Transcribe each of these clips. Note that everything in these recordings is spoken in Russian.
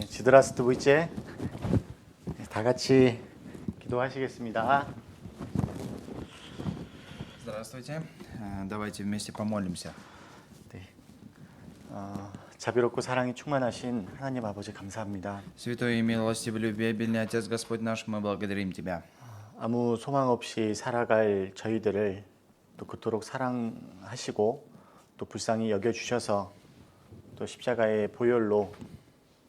지드라스트부이제 다 같이 기도하시겠습니다. Здравствуйте. Давайте вместе помолимся. 네, 자비롭고 사랑이 충만하신 하나님 아버지 감사합니다. Святой и милостивый любвеобильный Отец Господь наш, мы благодарим Тебя. 아무 소망 없이 살아갈 저희들을 또 그토록 사랑하시고 또 불쌍히 여겨주셔서 또 십자가의 보혈로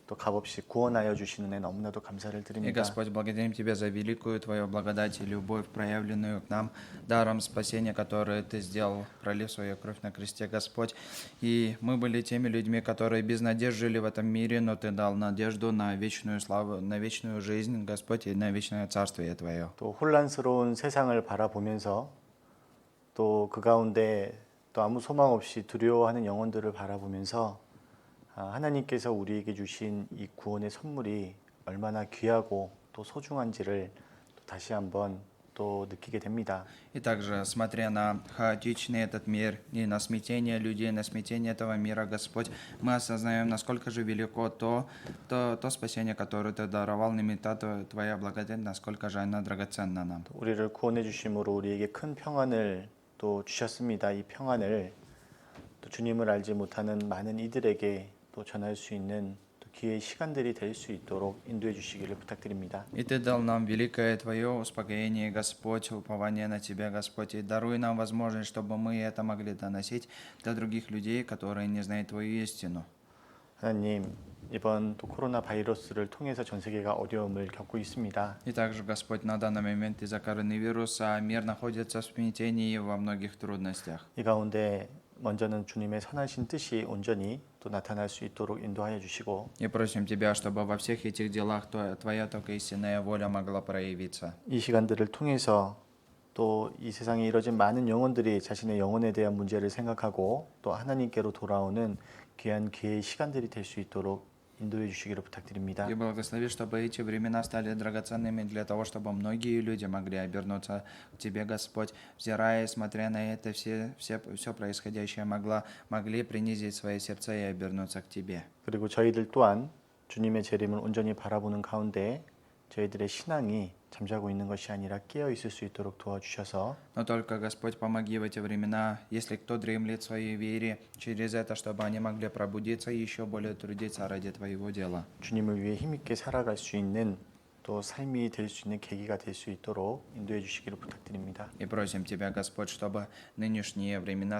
또 값없이 구원하여 주시는 애 너무나도 감사를 И, 드립니다. Господь, благодарим Тебя за великую Твою благодать и любовь, проявленную к нам, даром спасения, которое Ты сделал, пролив свою кровь на кресте, Господь. И мы были теми людьми, которые без надежды жили в этом мире, но Ты дал надежду на вечную славу, на вечную жизнь, Господь, и на вечное царствие Твое. 또 혼란스러운 세상을 바라보면서 또 그 가운데 또 아무 소망 없이 두려워하는 영혼들을 바라보면서 하나님께서 우리에게 주신 이 구원의 선물이 얼마나 귀하고 또 소중한지를 또 다시 한번 또 느끼게 됩니다. И также, смотря на хаотичный этот мир и на смятение людей, на смятение этого мира, Господь, мы осознаем, насколько же велико то спасение, которое Ты даровал нам, и та Твоя благодать, насколько же она драгоценна нам. 우리를 구원해 주심으로 우리에게 큰 평안을 또 주셨습니다. 이 평안을 또 주님을 알지 못하는 많은 이들에게 또 전할 수 있는 또 기회의 시간들이 될 수 있도록 인도해 주시기를 부탁드립니다. И Ты дал нам великое Твое успокоение, Господь, упование на Тебя, Господь, и даруй нам возможность, чтобы мы это могли доносить для других людей, которые не знают Твою истину. 하나님, 이번 또 코로나 바이러스를 통해서 전 세계가 어려움을 겪고 있습니다. И также, Господь, на данный момент из-за коронавируса мир находится в смятении и во многих трудностях. 이 가운데 먼저는 주님의 선하신 뜻이 온전히 또 나타날 수 있도록 인도하여 주시고 И просим Тебя, чтобы во всех этих делах Твоя только истинная воля могла проявиться. 이 시간들을 통해서 또 이 세상에 이뤄진 많은 영혼들이 자신의 영혼에 대한 문제를 생각하고 또 하나님께로 돌아오는 귀한 기회의 시간들이 될 수 있도록 인도해 주시기를 부탁드립니다. И благослови, чтобы эти времена стали драгоценными для того, чтобы многие люди могли обернуться к Тебе, Господь, взирая, смотря на это все происходящее, могли принизить свои сердца и обернуться к Тебе. 그리고 저희들 또한 주님의 재림을 온전히 바라보는 가운데 저희들의 신앙이 잠자고 있는 것이 아니라 깨어 있을 수 있도록 도와주셔서 Но только, Господь, помоги в эти времена, если кто дремлет в своей вере, через это, чтобы они могли пробудиться и еще более трудиться ради Твоего дела. 주님을 위해 힘있게 살아갈 수 있는 또 삶이 될 수 있는 계기가 될 수 있도록 인도해 주시기를 부탁드립니다. И просим Тебя, Господь, чтобы нынешние времена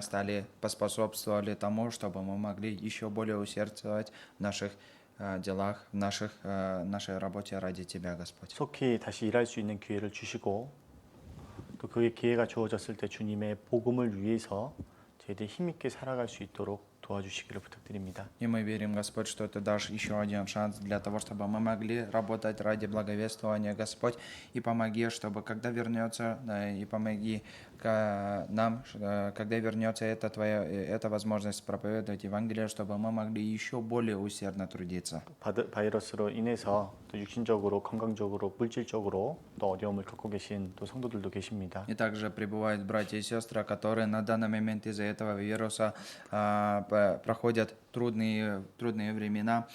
поспособствовали тому, чтобы мы могли еще более усердствовать в наших делах, в нашей работе ради Тебя, Господь. 속히 다시 일할 수 있는 기회를 주시고 또 그게 기회가 주어졌을 때 주님의 복음을 위해서 저희들 힘있게 살아갈 수 있도록 도와주시기를 부탁드립니다. И мы верим, Господь, что Ты дашь еще один шанс для того, чтобы мы могли работать ради благовествования, Господь, и помоги, чтобы когда вернется, и помоги нам, когда вернется эта возможность проповедовать Евангелие, чтобы мы могли еще более усердно трудиться. 바이러스로 인해서 또 육신적으로, 건강적으로, 물질적으로 또 어려움을 겪고 계신 또 성도들도 계십니다. И также пребывают братья и сестры, которые на данный момент из-за этого вируса проходят трудные времена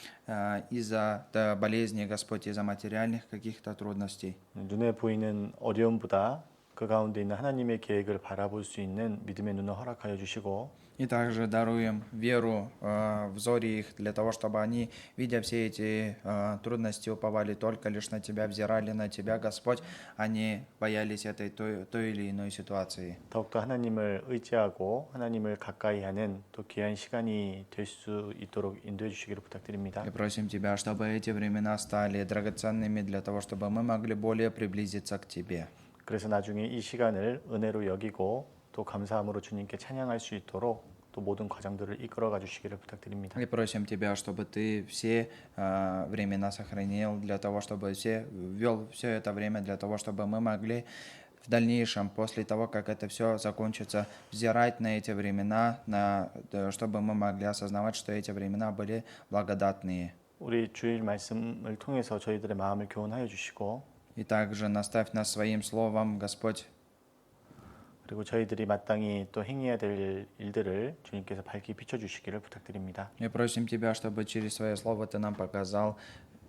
из-за болезней, Господь, из-за материальных каких-то трудностей. 눈에 보이는 어려움보다 그 가운데 있는 하나님의 계획을 바라볼 수 있는 믿음의 눈을 허락하여 주시고 И также даруем веру в взоре их для того, чтобы они, видя все эти трудности, уповали только лишь на Тебя, взирали на Тебя, Господь, они боялись этой той или иной ситуации. 더욱더 하나님을 의지하고 하나님을 가까이하는 또 귀한 시간이 될 수 있도록 인도해 주시기를 부탁드립니다. И просим Тебя, чтобы эти времена стали драгоценными для того, чтобы мы могли более приблизиться к Тебе. 그래서 나중에 이 시간을 은혜로 여기고 또 감사함으로 주님께 찬양할 수 있도록 또 모든 과정들을 이끌어가 주시기를 부탁드립니다. И просим Тебя, чтобы Ты все времена сохранил, для того, чтобы ввел все это время, для того, чтобы мы могли в дальнейшем, после того, как это все закончится, взирать на эти времена, чтобы мы могли осознавать, что эти времена были благодатные. 우리 주일 말씀을 통해서 저희들의 마음을 교훈하여 주시고 И также наставь нас своим словом, Господь, 그리고 저희들이 마땅히 또 행해야 될 일들을 주님께서 밝히 비춰주시기를 부탁드립니다. И просим Тебя, чтобы через Свое Слово Ты нам показал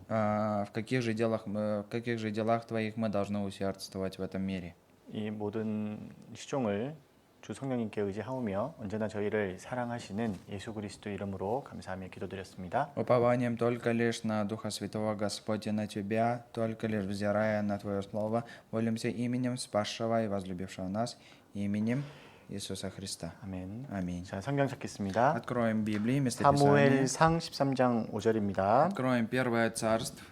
в каких же делах Твоих мы должны усердствовать в этом мире. 이 모든 시종을 주 성령님께 의지하오며 언제나 저희를 사랑하시는 예수 그리스도 이름으로 감사하며 기도드렸습니다. Упованием только лишь на Духа Святого Господь и на Тебя, только лишь взирая на Твое Слово, молимся именем спасшего и возлюбившего нас, именем Иисуса Христа. 아멘. Аминь. 자, 성경 찾겠습니다. Откроем Библию, местописание. 사무엘상 13장 5절입니다. Откроем Первое Царство.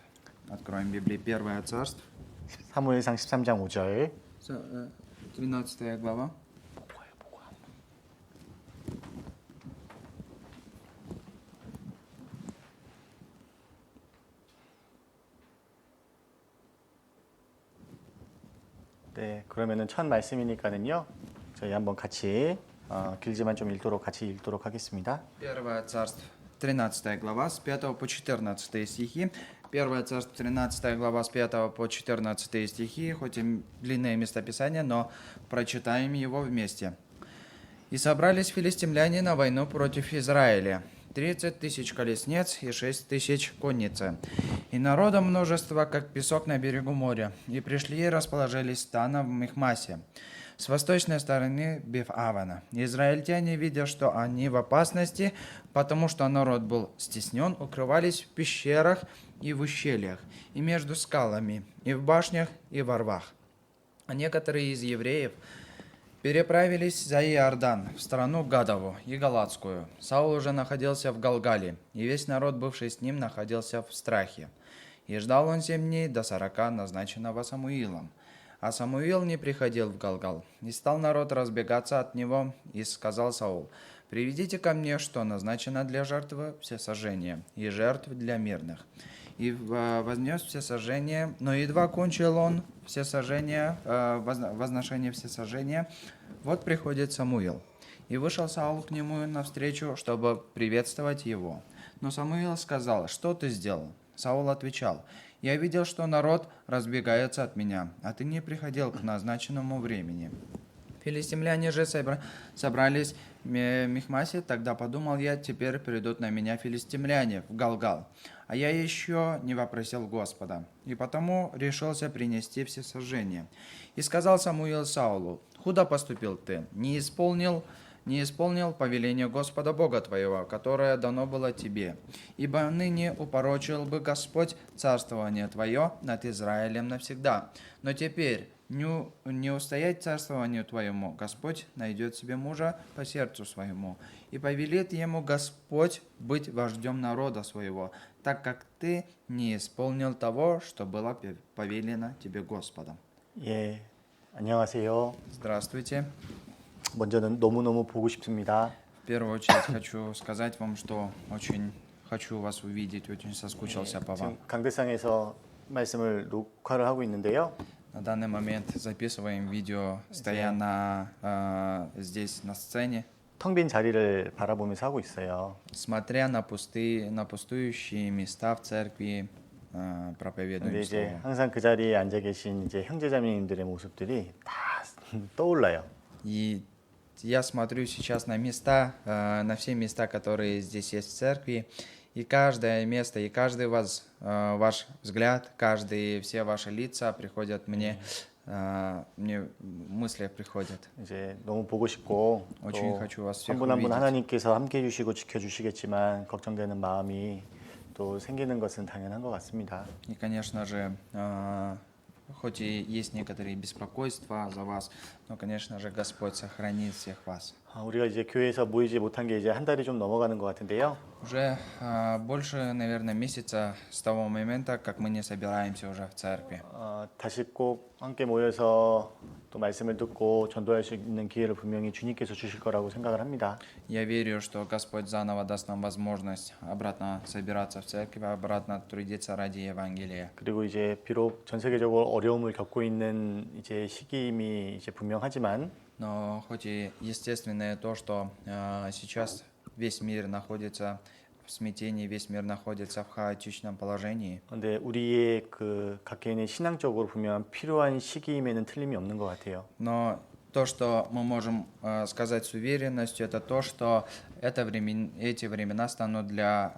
Откроем Библию, Первое Царство. 사무엘상 13장 5절. 13 глава. 네, 그러면은 첫 말씀이니까는요. 저희 한번 같이 길지만 좀 같이 읽도록 하겠습니다. Первое Царство, 13 глава, с 5 по 14 стихи. Первое Царство, 13 глава, с 5 по 14 стихи, хоть и длинное местописание, но прочитаем его вместе. «И собрались филистимляне на войну против Израиля, 30 тысяч колесниц и 6 тысяч конницы, и народа множество, как песок на берегу моря, и пришли и расположились станом в Михмасе, с восточной стороны Беф-Авана. Израильтяне, видя, что они в опасности, потому что народ был стеснен, укрывались в пещерах и в ущельях, и между скалами, и в башнях, и во рвах. А некоторые из евреев переправились за Иордан, в страну Гадову и Галатскую. Саул уже находился в Галгале, и весь народ, бывший с ним, находился в страхе. И ждал он 7 дней до 40 назначенного Самуилом. А Самуил не приходил в Галгал. И стал народ разбегаться от него, и сказал Саул: «Приведите ко мне, что назначено для жертвы всесожжения, и жертв для мирных». И вознес всесожжение, но едва кончил он возношение всесожжения, вот приходит Самуил. И вышел Саул к нему навстречу, чтобы приветствовать его. Но Самуил сказал: «Что ты сделал?» Саул отвечал: «Я видел, что народ разбегается от меня, а ты не приходил к назначенному времени». Филистимляне же собрались в Михмасе, тогда подумал я: теперь придут на меня филистимляне в Галгал, а я еще не вопросил Господа, и потому решился принести всесожжение. И сказал Самуил Саулу: «Худо поступил ты, не исполнил повеление Господа Бога твоего, которое дано было тебе, ибо ныне упорочил бы Господь царствование твое над Израилем навсегда. Но теперь не устоять царствованию твоему, Господь найдет себе мужа по сердцу своему, и повелит ему Господь быть вождем народа своего, так как ты не исполнил того, что было повелено тебе Господом». 예, 안녕하세요. Здравствуйте. 먼저는 너무너무 보고 싶습니다. В первую очередь хочу сказать вам, что очень хочу вас увидеть, очень соскучился по вам. 지금 강대상에서 말씀을 녹화를 하고 있는데요. На данный момент записываем видео, стоя здесь на сцене, 텅 빈 자리를 바라보면서 하고 있어요. смотря на пустующие места в церкви, 근데 проповедуем 이제 слово. 항상 그 자리에 앉아 계신 이제 형제자매님들의 모습들이 다 떠올라요. И я смотрю сейчас на места, на все места, которые здесь есть в церкви, и каждое место, и каждый ваш взгляд, все ваши лица приходят мне мысли приходят. 이제 너무 보고 싶고 очень хочу вас всех 한 분 한 분 увидеть. 하나님께서 함께 해주시고 지켜주시겠지만 걱정되는 마음이 또 생기는 것은 당연한 것 같습니다. И, конечно же, хоть и есть некоторые беспокойства за вас, но, конечно же, Господь сохранит всех вас. 우리가 이제 교회에서 모이지 못한 게 이제 한 달이 좀 넘어가는 것 같은데요. Уже больше, наверное, месяца с того момента, как мы не собираемся уже в церкви. 다시 꼭 함께 모여서 또 말씀을 듣고 전도할 수 있는 기회를 분명히 주님께서 주실 거라고 생각을 합니다. Я верю, что Господь заново даст нам возможность обратно собираться в церковь, обратно трудиться ради Евангелия. 그리고 이제 비록 전 세계적으로 어려움을 겪고 있는 이제 시기임이 이제 분명하지만 Но хоть и естественное то, что сейчас весь мир находится в смятении, весь мир находится в хаотичном положении. 근데 우리의 그 각개인의 신앙적으로 분명한 필요한 시기임에는 틀림이 없는 것 같아요. Но то, что мы можем сказать с уверенностью, это то, что эти времена станут для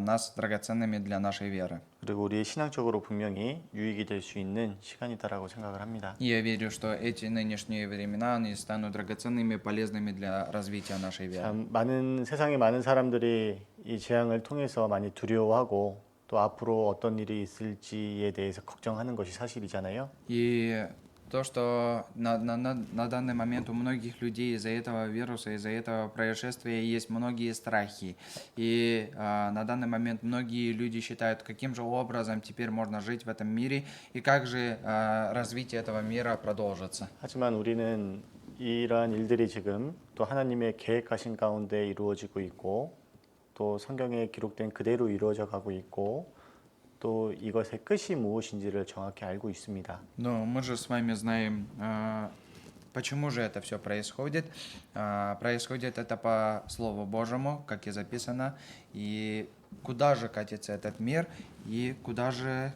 нас драгоценными для нашей веры. 그리고 우리의 신앙적으로 분명히 유익이 될 수 있는 시간이다라고 생각을 합니다. И я верю, что эти нынешние времена, они станут драгоценными, полезными для развития нашей веры. 참 세상에 많은 사람들이 이 재앙을 통해서 많이 두려워하고 또 앞으로 어떤 일이 있을지에 대해서 걱정하는 것이 사실이잖아요. И то, что на данный момент у многих людей из-за этого вируса, из-за этого происшествия есть многие страхи. И на данный момент многие люди считают, каким же образом теперь можно жить в этом мире и как же развитие этого мира продолжится. 하지만 우리는 이러한 일들이 지금 또 하나님의 계획하신 가운데 이루어지고 있고 또 성경에 기록된 그대로 이루어져 가고 있고 또 이것의 끝이 무엇인지를 정확히 알고 있습니다. Но мы же с вами знаем, почему же это все происходит. Происходит это по Слову Божьему, как и записано. И куда же катится этот мир, и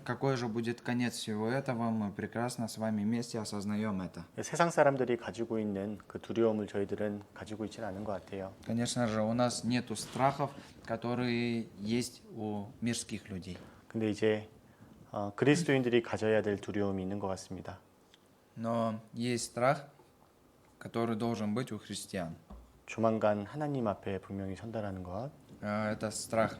какой же будет конец всего этого, мы прекрасно с вами вместе осознаем это. 세상 사람들이 가지고 있는 그 두려움을 저희들은 가지고 있지는 않은 것 같아요. Конечно же, у нас нету страхов, которые есть у мирских людей. 근데 이제 그리스도인들이 가져야 될 두려움이 있는 것 같습니다. Но есть страх, который должен быть у христиан. 조만간 하나님 앞에 분명히 선다라는 것. Это страх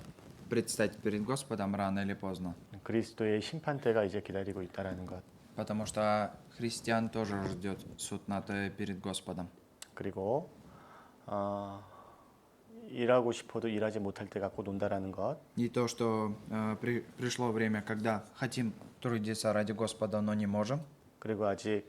предстать перед Господом рано или поздно. 그리스도의 심판대가 이제 기다리고 있다라는 것. Потому что христиан тоже ждет суд перед Господом. 그리고 일하고 싶어도 일하지 못할 때가 곧 온다라는 것. И то, что пришло время, когда хотим трудиться ради Господа, но не можем. 그리고 아직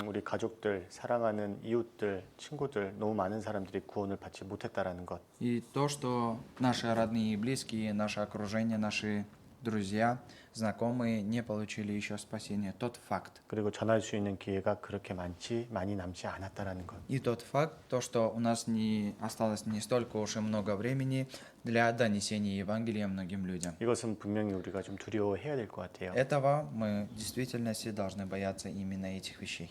우리 가족들, 사랑하는 이웃들, 친구들 너무 많은 사람들이 구원을 받지 못했다라는 것. И то, что наши родные и близкие, наше окружение, наши друзья, знакомые не получили еще спасения. Тот факт. 그리고 전할 수 있는 기회가 그렇게 많이 남지 않았다라는 것. И тот факт, то, что у нас не осталось не столько уж и много времени для донесения Евангелия многим людям. 이것은 분명히 우리가 좀 두려워해야 될 것 같아요. Этого мы в действительности должны бояться именно этих вещей.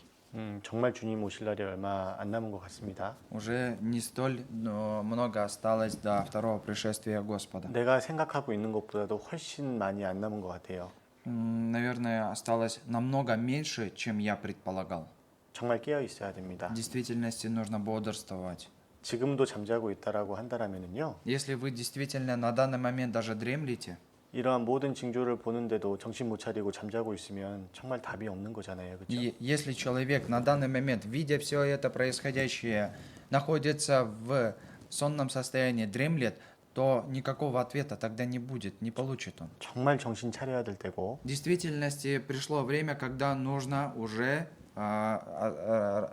정말 주님 오실 날이 얼마 안 남은 것 같습니다. Уже не столь много осталось до второго пришествия Господа. 내가 생각하고 있는 것보다도 훨씬 많이 안 남은 것 같아요. Наверное, осталось намного меньше, чем я предполагал. 정말 깨어 있어야 됩니다. В действительности нужно бодрствовать. 지금도 잠자고 있다라고 한다라면은요. Если вы действительно на данный момент даже дремлете, 이러한 모든 징조를 보는데도 정신 못 차리고 잠자고 있으면 정말 답이 없는 거잖아요. 그렇죠? и если человек на данный момент, видя все это происходящее, находится в сонном состоянии, дремлет, то никакого ответа тогда не будет, не получит он. 정말 정신 차려야 될 때고 В действительности пришло время, когда нужно уже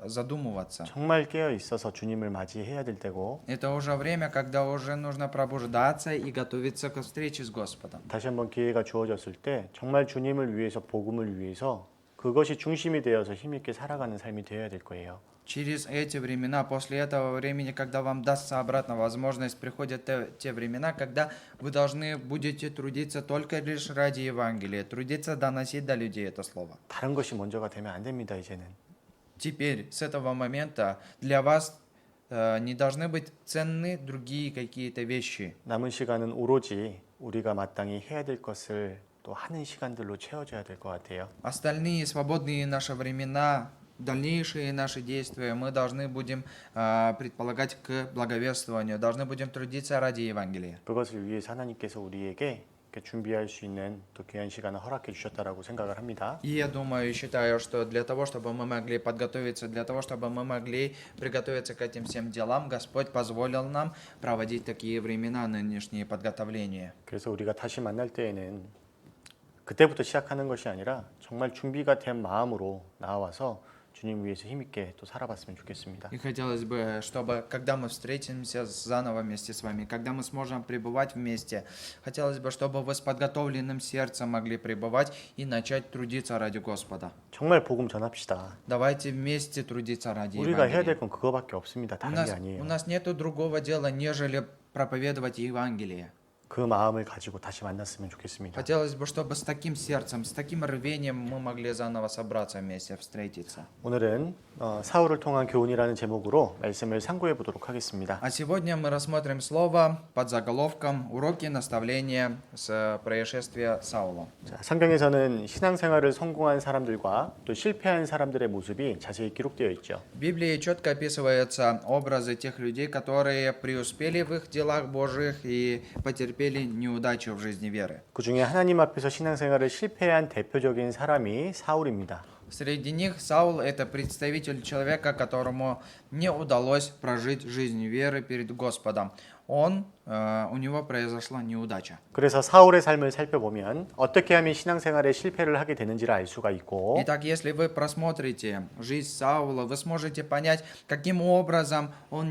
задумываться. 정말 깨어 있어서 주님을 맞이해야 될 때고 Это уже время, когда уже нужно пробуждаться и готовиться к встрече с Господом. 다시 한번 기회가 주어졌을 때 정말 주님을 위해서 복음을 위해서 그것이 중심이 되어서 힘있게 살아가는 삶이 되어야 될 거예요. Через эти времена, после этого времени, когда вам дастся обратно возможность, приходят те времена, когда вы должны будете трудиться только лишь ради Евангелия, трудиться доносить до людей это слово. 다른 것이 먼저가 되면 안 됩니다. 이제는. Теперь, с этого момента, для вас не должны быть ценны другие какие-то вещи. 남은 시간은 오로지 우리가 마땅히 해야 될 것을 또 하는 시간들로 채워져야 될 것 같아요. Остальные свободные наши времена, дальнейшие наши действия мы должны будем предполагать к благовествованию, должны будем трудиться ради Евангелия. 그것을 위해서 하나님께서 우리에게 이렇게 준비할 수 있는 또 귀한 시간을 허락해 주셨다라고 생각을 합니다. И я думаю и считаю, что для того, чтобы мы могли подготовиться, для того, чтобы мы могли приготовиться к этим всем делам, Господь позволил нам проводить такие времена, нынешние подготовления. 그래서 우리가 다시 만날 때에는 그때부터 시작하는 것이 아니라 정말 준비가 된 마음으로 나와서 주님 위해서 힘있게 또 살아봤으면 좋겠습니다. И хотелось бы, чтобы, когда мы встретимся заново вместе с вами, когда мы сможем пребывать вместе, хотелось бы, чтобы вы с подготовленным сердцем могли пребывать и начать трудиться ради Господа. 정말 복음 전합시다. Давайте вместе трудиться ради 우리가 해야 될 Евангелия. 건 그거밖에 없습니다. У 다른 нас, 게 아니에요. у нас нету другого дела, нежели проповедовать Евангелие. 그 마음을 가지고 다시 만났으면 좋겠습니다. Хотелось бы, чтобы с таким сердцем, с таким рвением мы могли заново собраться вместе, встретиться. 오늘은 사울을 통한 교훈이라는 제목으로 말씀을 상고해 보도록 하겠습니다. А сегодня мы рассмотрим слово под заголовком «Уроки наставления с происшествия Саула». 자, 성경에서는 신앙생활을 성공한 사람들과 또 실패한 사람들의 모습이 자세히 기록되어 있죠. В Библии четко описываются образы тех людей, которые преуспели в их делах Божьих и потерпели неудачу в жизни веры. 그 중에 하나님 앞에서 신앙생활을 실패한 대표적인 사람이 사울입니다. Среди них Саул – это представитель человека, которому не удалось прожить жизнь веры перед Господом. У него произошла неудача. 그래서 사울의 삶을 살펴보면 어떻게 하면 신앙생활에 실패를 하게 되는지를 알 수가 있고 Итак, если вы просмотрите жизнь Саула, вы сможете понять, каким образом он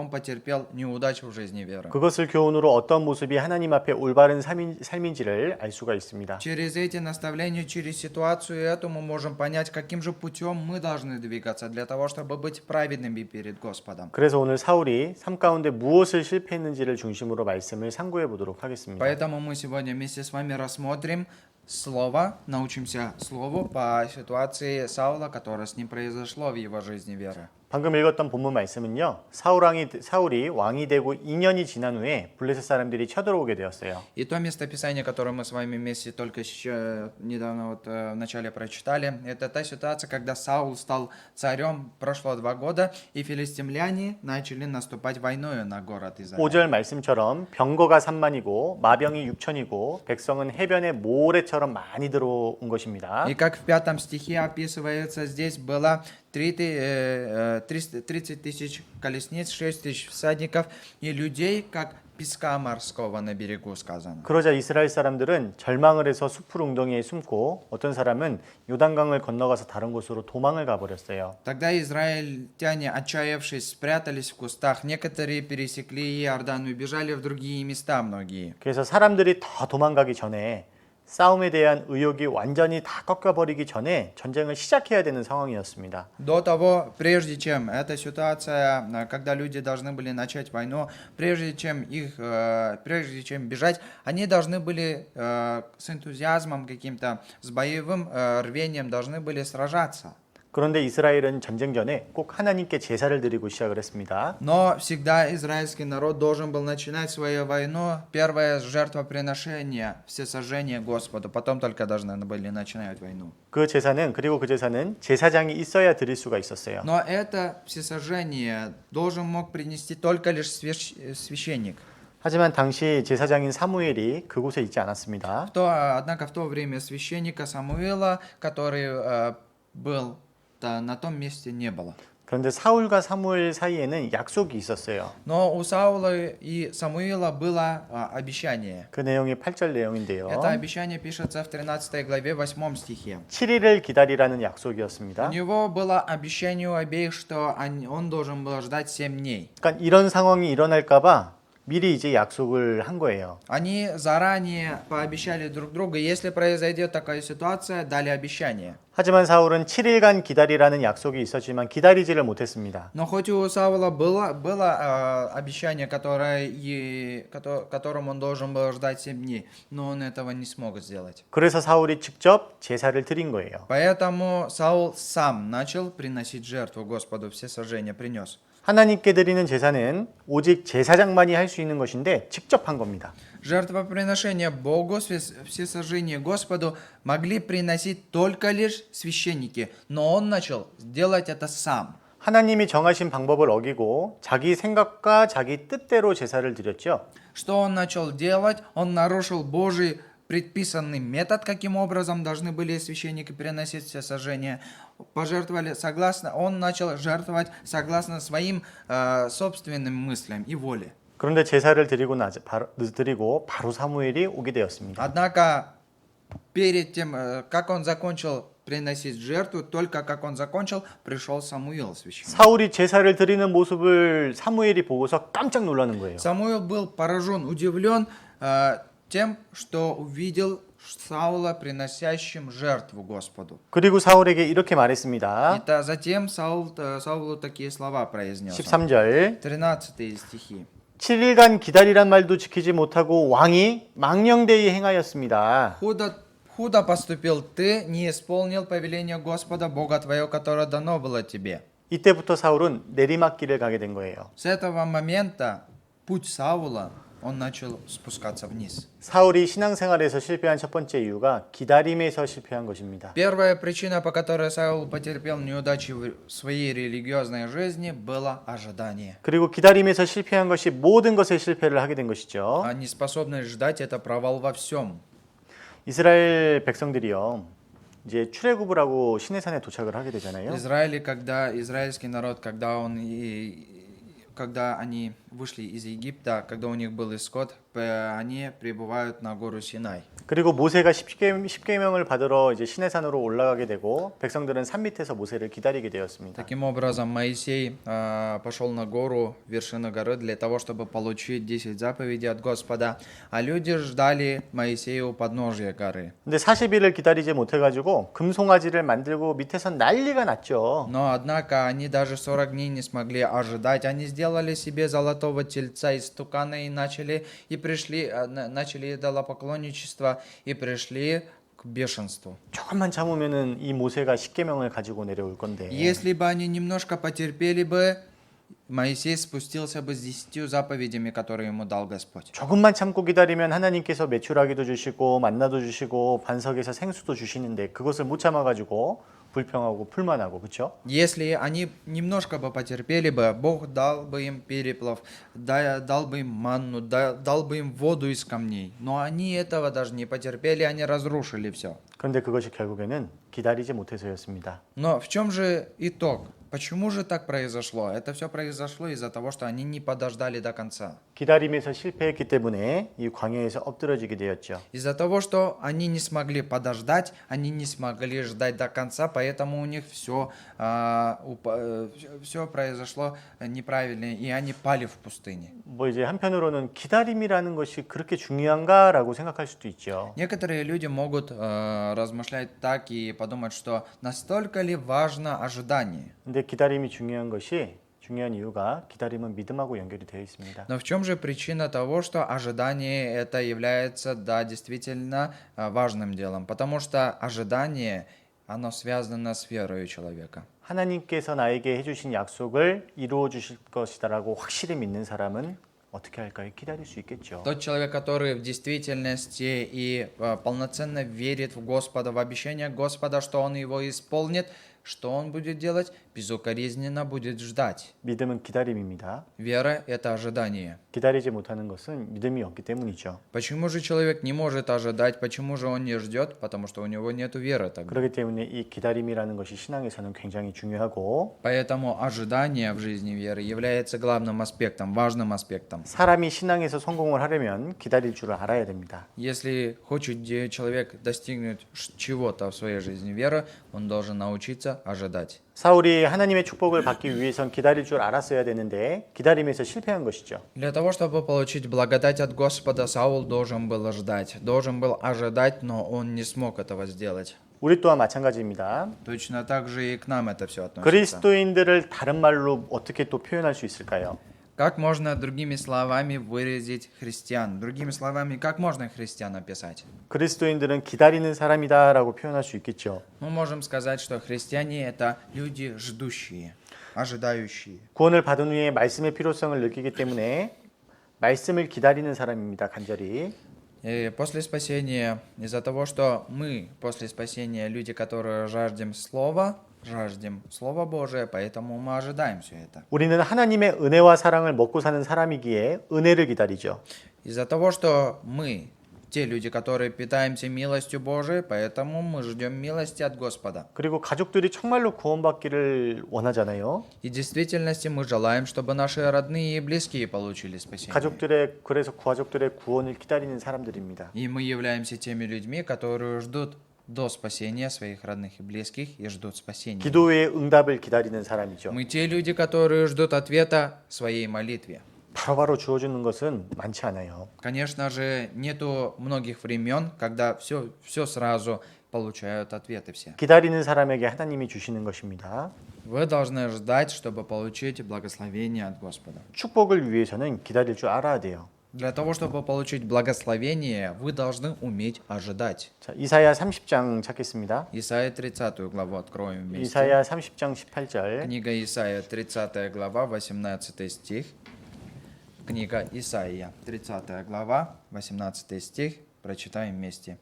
потерпел неудачу в жизни веры. 그것을 교훈으로 어떤 모습이 하나님 앞에 올바른 삶인지를 알 수가 있습니다. Через эти наставления, через ситуацию эту мы можем понять, каким же путем мы должны двигаться для того, чтобы быть праведными перед Господом. 그래서 오늘 사울이 삶 가운데 무엇을 실패했는지를 중심으로 말씀을 상고해 보도록 하겠습니다. Поэтому мы сегодня вместе с вами рассмотрим слово, научимся слову по ситуации Саула, которое с ним произошло в его жизни веры. 방금 읽었던 본문 말씀은요. 사울이 왕이 되고 2년이 지난 후에 블레셋 사람들이 쳐들어오게 되었어요. И то местописание, которое мы с вами вместе только недавно в начале прочитали, это та ситуация, когда Саул стал царем, прошло 2 года, и филистимляне начали наступать войною на город Израиль. 5절 말씀처럼 병거가 3만이고 마병이 6천이고 백성은 해변에 모래처럼 많이 들어온 것입니다. И как в 5 стихе описывается, здесь было 30 тысяч колесниц, 6 тысяч всадников и людей, как песка морского на берегу сказано. 그러자 이스라엘 사람들은 절망을 해서 숲을 웅덩이에 숨고 어떤 사람은 요단강을 건너가서 다른 곳으로 도망을 가버렸어요. Тогда израильтяне, отчаявшись, спрятались в кустах. Некоторые пересекли Иордан и убежали в другие места многие. 그래서 사람들이 더 도망가기 전에 싸움에 대한 의욕이 완전히 다 꺾여버리기 전에 전쟁을 시작해야 되는 상황이었습니다. До того, прежде чем эта ситуация, когда люди должны были начать войну, прежде чем бежать, они должны были с энтузиазмом каким-то, с боевым рвением должны были сражаться. 그런데 이스라엘은 전쟁 전에 꼭 하나님께 제사를 드리고 시작을 했습니다. Но всегда израильский народ должен был начинать свою войну. Первое жертвоприношение, всесожжение Господу. Потом только должны были начинать войну. 그 제사는 제사장이 있어야 드릴 수가 있었어요. Но это всесожжение мог принести только лишь священник. 하지만 당시 제사장인 사무엘이 그곳에 있지 않았습니다. Однако в то время священника Самуила, который был на том месте, не было. 그런데 사울과 사무엘 사이에는 약속이 있었어요. Но у Саула и Самуила было обещание. 그 내용이 8절 내용인데요. Это обещание пишется в 13 главе 8 стихе. 7일을 기다리라는 약속이었습니다. У него было обещание у обеих, что он должен был ждать 7 дней. 그러니까 이런 상황이 일어날까 봐 미리 이제 약속을 한 거예요. Они заранее пообещали друг другу, если произойдет такая ситуация, дали обещание. 하지만 사울은 7일간 기다리라는 약속이 있었지만 기다리지를 못했습니다. Но хоть у Саула было обещание, которым он должен был ждать 7 дней, но он этого не смог сделать. 그래서 사울이 직접 제사를 드린 거예요. Поэтому Саул сам начал приносить жертву Господу, всесожжение принес. 하나님께 드리는 제사는 오직 제사장만이 할 수 있는 것인데 직접 한 겁니다. Жертвоприношение Богу, всесожжение Господу могли приносить только лишь священники, но он начал делать это сам. 하나님이 정하신 방법을 어기고 자기 생각과 자기 뜻대로 제사를 드렸죠. Что он начал делать? Он нарушил Божий предписанный метод, каким образом должны были священники приносить всесожжение. Он начал жертвовать согласно своим собственным мыслям и воле. 그런데 제사를 드리고 바로 사무엘이 오게 되었습니다. Однако, перед тем, как он закончил приносить жертву, только как он закончил, пришел Самуил, священник. 사울이 제사를 드리는 모습을 사무엘이 보고서 깜짝 놀라는 거예요. Самуил был поражен, удивлен тем, что увидел Саула, приносящим жертву Господу. 그리고 사울에게 이렇게 말했습니다. Затем Саулу такие слова произнес. 13절 13 стихи. 7일간 기다리란 말도 지키지 못하고 왕이 망령되이 행하였습니다. Худо поступил ты, не исполнил повеление Господа Бога твоего, которое дано было тебе. 이때부터 사울은 내리막길을 가게 된 거예요. С этого момента путь Саула, он начал спускаться вниз. 사울이 신앙생활에서 실패한 첫 번째 이유가 기다림에서 실패한 것입니다. Первая причина, по которой Саул потерпел неудачи в своей религиозной жизни, было ожидание. 그리고 기다림에서 실패한 것이 모든 것에 실패를 하게 된 것이죠. А неспособность ждать – это провал во всем. 이스라엘 백성들이요. 이제 출애굽을 하고 시내산에 도착을 하게 되잖아요. Израильский народ, когда они вышли из Египта, когда у них был исход, они прибывают на гору Синай. 그리고 모세가 십계명을 받으러 이제 시내산으로 올라가게 되고 백성들은 산 밑에서 모세를 기다리게 되었습니다. Таким образом, Моисей пошел на гору, вершину горы, для того, чтобы получить 10 заповедей от Господа, а люди ждали Моисея у подножия горы. 근데 40일을 기다리지 못해가지고 금송아지를 만들고 밑에선 난리가 났죠. Но, однако, они даже 40 дней не смогли ожидать. Они сделали себе золотого тельца из тукана и начали идолопоклонничество и пришли к бешенству. 조금만 참으면은 이 모세가 십계명을 가지고 내려올 건데. Если бы они немножко потерпели бы, Моисей спустился бы с 10 заповедями, которые ему дал Господь. 조금만 참고 기다리면 하나님께서 메추라기도 주시고 만나도 주시고 반석에서 생수도 주시는데 그것을 못 참아가지고 불평하고 불만하고 그렇죠? Если они немножко бы потерпели бы, Бог дал бы им переплав, дал бы им манну, дал бы им воду из камней. Но они этого даже не потерпели, они разрушили все. 그런데 그것이 결국에는 기다리지 못해서였습니다. Но в чем же итог? Почему же так произошло? Это все произошло из-за того, что они не подождали до конца. 기다림에서 실패했기 때문에 이 광야에서 엎드러지게 되었죠. Из-за того, что они не смогли подождать, они не смогли ждать до конца, поэтому у них все произошло неправильно, и они пали в пустыне. 뭐 이제 한편으로는 기다림이라는 것이 그렇게 중요한가라고 생각할 수도 있죠. Некоторые люди могут размышлять так и подумать, что настолько ли важно ожидание. 근데 기다림이 중요한 이유가 기다림은 믿음하고 연결이 되어 있습니다. Но в чем же причина того, что ожидание это является, да, действительно важным делом? Потому что ожидание, оно связано с верой человека. 하나님께서 나에게 해주신 약속을 이루어 주실 것이다라고 확실히 믿는 사람은 어떻게 할까요? 기다릴 수 있겠죠. Тот человек, который в действительности и полноценно верит в Господа, в обещание Господа, что Он его исполнит, что он будет делать? Безукоризненно будет ждать. 믿음은 기다림입니다. Вера – это ожидание. 기다리지 못하는 것은 믿음이 없기 때문이죠. Почему же человек не может ожидать? Почему же он не ждет? Потому что у него нет веры тогда. 그렇기 때문에 이 기다림이라는 것이 신앙에서는 굉장히 중요하고 Поэтому ожидание в жизни веры является главным аспектом, важным аспектом. 사람이 신앙에서 성공을 하려면 기다릴 줄을 알아야 됩니다. Если хочет человек достигнуть чего-то в своей жизни веры, он должен научиться ожидать. 사울이 하나님의 축복을 받기 위해선 기다릴 줄 알았어야 되는데 기다림에서 실패한 것이죠. Для того, чтобы получить благодать от Господа, Саул должен был ждать, должен был ожидать, но он не смог этого сделать. 우리 또한 마찬가지입니다. Точно так же и к нам это все относится. 그리스도인들을 다른 말로 어떻게 또 표현할 수 있을까요? Как можно другими словами выразить христиан? Другими словами, как можно христиан описать? 그리스도인들은 기다리는 사람이다라고 표현할 수 있겠죠. Мы можем сказать, что христиане это люди ждущие, ожидающие. 구원을 받은 후에 말씀의 필요성을 느끼기 때문에 말씀을 기다리는 사람입니다. 간절히. И после спасения, из-за того, что мы после спасения люди, которые жаждем Слова Божие, поэтому мы ожидаем все это. 우리는 하나님의 은혜와 사랑을 먹고 사는 사람이기에 은혜를 기다리죠. Из-за того, что мы те люди, которые питаемся милостью Божией, поэтому мы ждем милости от Господа. 그리고 가족들이 정말로 구원받기를 원하잖아요. И в действительности мы желаем, чтобы наши родные и близкие получили спасение. 그래서 가족들의 구원을 기다리는 사람들입니다. И мы являемся теми людьми, которые ждут до спасения своих родных и близких и ждут спасения. 기도의 응답을 기다리는 사람이죠. Мы те люди, которые ждут ответа своей молитве. 바로바로 주어지는 것은 많지 않아요. Конечно же, нету многих времен, когда все сразу получают ответы все. 기다리는 사람에게 하나님이 주시는 것입니다. Вы должны ждать, чтобы получить благословение от Господа. 축복을 위해서는 기다릴 줄 알아야 돼요. Для того, чтобы получить благословение, вы должны уметь ожидать. 자, 이사야 30장 찾겠습니다. Исайя 30 главу откроем вместе. 이사야 30장 18절. Книга Исаия, 30 глава, 18 стих. Книга Исаия, 30 глава, 18 стих. Прочитаем вместе.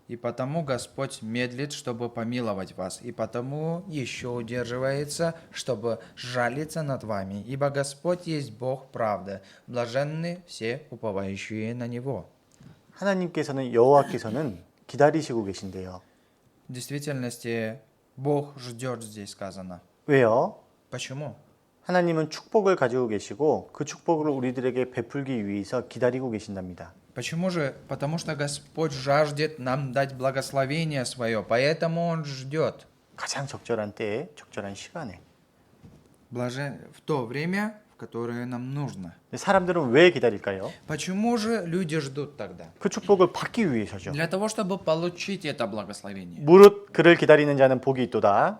«И потому Господь медлит, чтобы помиловать вас, и потому еще удерживается, чтобы жалиться над вами, ибо Господь есть Бог правды, блаженны все уповающие на Него». 하나님께서는 여호와께서는 기다리시고 계신데요. В действительности, Бог ждет, здесь сказано. 왜요? Почему? 하나님은 축복을 가지고 계시고 그 축복을 우리들에게 베풀기 위해서 기다리고 계신답니다. Почему же? Потому что Господь жаждет нам дать благословение свое, поэтому Он ждет. 가장 적절한 때에 적절한 시간에. В то время, в которое нам нужно. 사람들은 왜 기다릴까요? Почему же люди ждут тогда? 그 축복을 받기 위해서죠. Для того, чтобы получить это благословение. 무릇 그를 기다리는 자는 복이 있도다.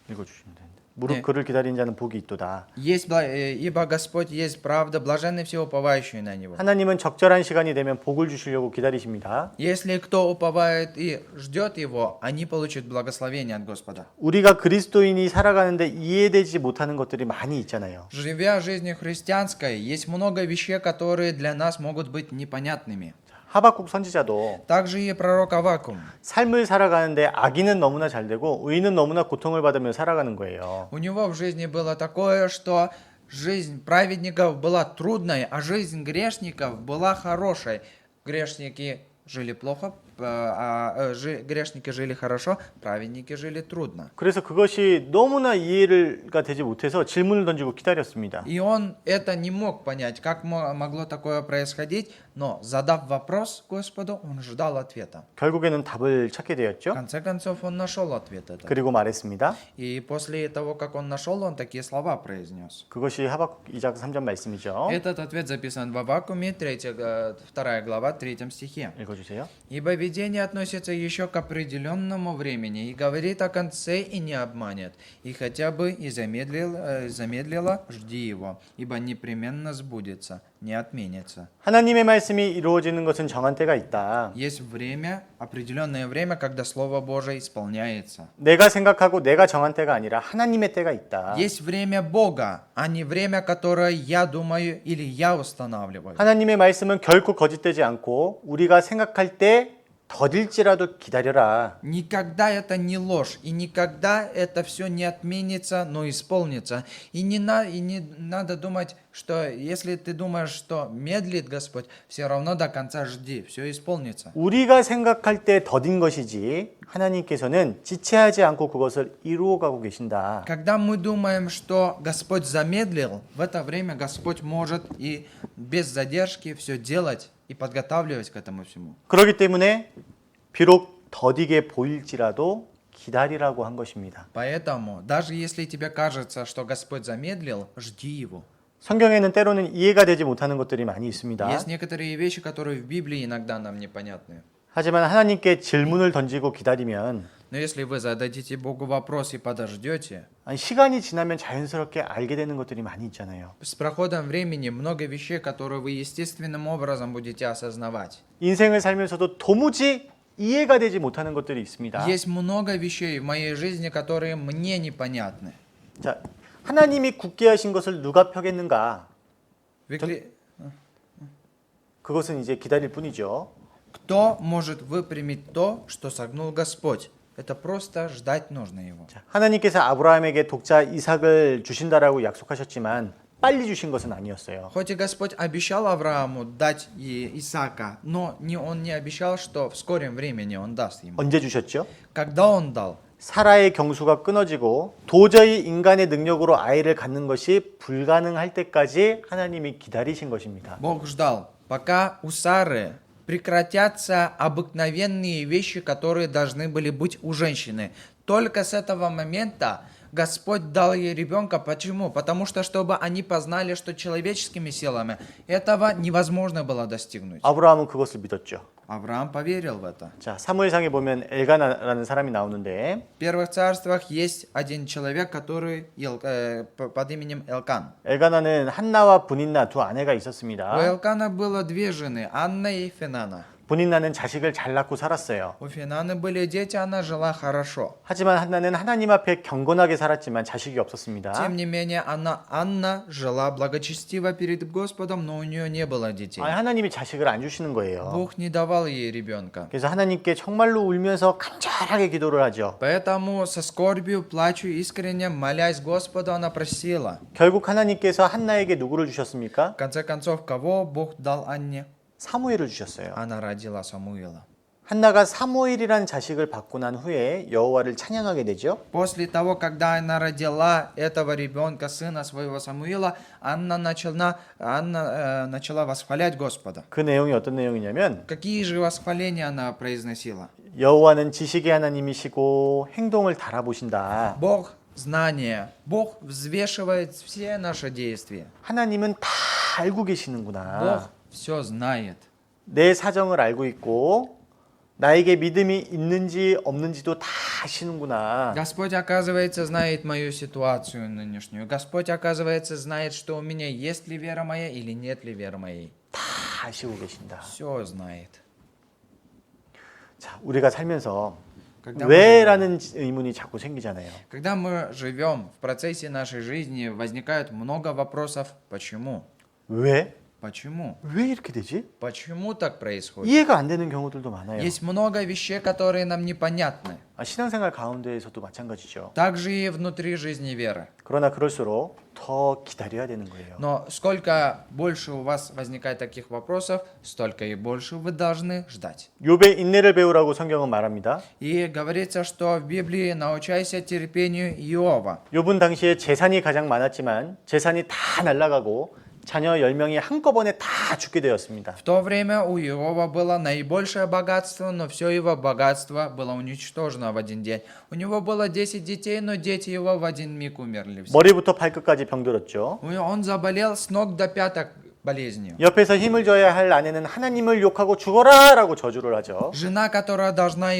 읽어주시면 됩니다. 무릇 네. 그를 기다리는 자는 복이 있도다. Ибо Господь есть правда, блаженны все уповающие на Него. 하나님은 적절한 시간이 되면 복을 주시려고 기다리십니다. Если кто уповает и ждет Его, они получат благословение от Господа. 우리가 그리스도인이 살아가는데 이해되지 못하는 것들이 많이 있잖아요. Живя жизнью христианской, есть много вещей, которые для нас могут быть непонятными. 하박국 선지자도 Также и пророк Аввакум. 삶을 살아가는데 악인은 너무나 잘 되고 의인은 너무나 고통을 받으며 살아가는 거예요. У него в жизни было такое, что жизнь праведников была трудной, а жизнь грешников была хорошей. Грешники жили плохо, грешники жили хорошо, праведники жили трудно. 그래서 그것이 너무나 이해가 되지 못해서 질문을 던지고 기다렸습니다. И он это не мог понять, как могло такое происходить, но задав вопрос Господу, он ждал ответа. 결국에는 답을 찾게 В 되었죠. конце концов, он нашел ответ этот. 그리고 말했습니다. И после того, как он нашел, он такие слова произнес. 그것이 하박국 2장 3절 말씀이죠. Этот ответ записан в Аввакуме, 2 глава, 3 стихе. 읽어주세요. «Ибо видение относится еще к определенному времени и говорит о конце и не обманет. И хотя бы и замедлило, жди его, ибо непременно сбудется, не отменится». 하나님의 말씀이 이루어지는 것은 정한 때가 있다. Есть время, определенное время, когда Слово Божие исполняется. 내가 생각하고 내가 정한 때가 아니라 하나님의 때가 있다. Есть время Бога, а не время, которое я думаю или я устанавливаю. 하나님의 말씀은 결코 거짓되지 않고 우리가 생각할 때 더딜지라도 기다려라. Никогда это не ложь, и никогда это все не отменится, но исполнится. И не надо думать, что если ты думаешь, что медлит Господь, все равно до конца жди, все исполнится. 우리가 생각할 때 더딘 것이지 하나님께서는 지체하지 않고 그것을 이루어가고 계신다. Когда мы думаем, что Господь замедлил, в это время Господь может и без задержки все делать и подготавливать к этому всему. 그렇기 때문에 비록 더디게 보일지라도 기다리라고 한 것입니다. Поэтому, даже если тебе кажется, что Господь замедлил, жди Его. 성경에는 때로는 이해가 되지 못하는 것들이 많이 있습니다. Есть некоторые вещи, которые в Библии иногда нам непонятны. 하지만 하나님께 질문을 던지고 기다리면 Но если вы зададите Богу вопрос и подождете, 아니, 시간이 지나면 자연스럽게 알게 되는 것들이 많이 있잖아요. с проходом времени много вещей, которые вы естественным образом будете осознавать. 인생을 살면서도 도무지 이해가 되지 못하는 것들이 있습니다. Есть много вещей в моей жизни, которые мне непонятны. 자, 하나님이 굳게 하신 것을 누가 펴겠는가? 그것은 이제 기다릴 뿐이죠. Кто может выпрямить то, что согнул Господь? Это просто ждать нужно Его. 자, 하나님께서 아브라함에게 독자 이삭을 주신다라고 약속하셨지만 빨리 주신 것은 아니었어요. Хоть и Господь обещал Аврааму дать Исаака, но он не обещал, что в скором времени Он даст ему. 언제 주셨죠? Когда Он дал? 사라의 경수가 끊어지고 도저히 인간의 능력으로 아이를 갖는 것이 불가능할 때까지 하나님이 기다리신 것입니다. Бог ждал, пока у Сары прекратятся обыкновенные вещи, которые должны были быть у женщины. Только с этого момента Господь дал ей ребенка. Почему? Потому что, чтобы они познали, что человеческими силами этого невозможно было достигнуть. 아브라함은 그것을 믿었죠. Авраам поверил в это. 자, 사무엘상에 보면 엘가나라는 사람이 나오는데 В первых царствах есть один человек, который под именем Элкан. 엘가나는 한나와 분인나 두 아내가 У 있었습니다. Элкана было две жены, Анна и Финана. 분인나는 자식을 잘 낳고 살았어요. У Финаны были дети, она жила хорошо. 하지만 한나는 하나님 앞에 경건하게 살았지만 자식이 없었습니다. Тем не менее, Анна жила благочестиво перед Господом, но у нее не было детей. 아니, 하나님이 자식을 안 주시는 거예요. Бог не давал ей ребенка. 그래서 하나님께 정말로 울면서 간절하게 기도를 하죠. Поэтому со скорбью, плачу, искренне, молясь Господу, она просила. 결국 하나님께서 한나에게 누구를 주셨습니까? В конце концов, кого Бог дал Анне? 사무엘을 주셨어요. Она родила Самуила. 한나가 사무엘이라는 자식을 받고 난 후에 여호와를 찬양하게 되죠. После того, когда она родила этого ребенка, сына своего Самуила, Анна начала восхвалять Господа. 그 내용이 어떤 내용이냐면 Какие же восхваления она произносила? 여호와는 지식의 하나님이시고 행동을 달아보신다. Бог знания, Бог взвешивает все наши действия. 하나님은 다 알고 계시는구나. Бог все знает. 내 사정을 알고 있고 나에게 믿음이 있는지 없는지도 다 아시는구나. Господь, оказывается, знает мою ситуацию нынешнюю. Господь, оказывается, знает, что у меня есть ли вера моя или нет ли веры моей. 다 아시고 계신다. Все знает. 자, 우리가 살면서 Когда 왜라는 의문이 자꾸 생기잖아요. Когда мы живем в процессе нашей жизни, возникает много вопросов. Почему? 왜? Почему? 왜 이렇게 되지? Почему так происходит? 이해가 안 되는 경우들도 많아요. Есть много вещей, которые нам непонятны. 신앙생활 가운데에서도 마찬가지죠. Также и внутри жизни веры. 그러나 그럴수록 더 기다려야 되는 거예요. Но сколько больше у вас возникает таких вопросов, столько и больше вы должны ждать. 욥의 인내를 배우라고 성경은 말합니다. И говорится, что в Библии научайся терпению Иова. 욥은 당시에 재산이 가장 많았지만 재산이 다 날아가고 자녀 10명이 한꺼번에 다 죽게 되었습니다. В то время у Иова было наибольшее богатство, но все его богатство было уничтожено в один день. У него было 10 детей, но дети его в один миг умерли все. 머리부터 발끝까지 병들었죠. Он заболел с ног до пяток болезнью. 옆에서 힘을 줘야 할 아내는 하나님을 욕하고 죽어라 라고 저주를 하죠. Жена, которая должна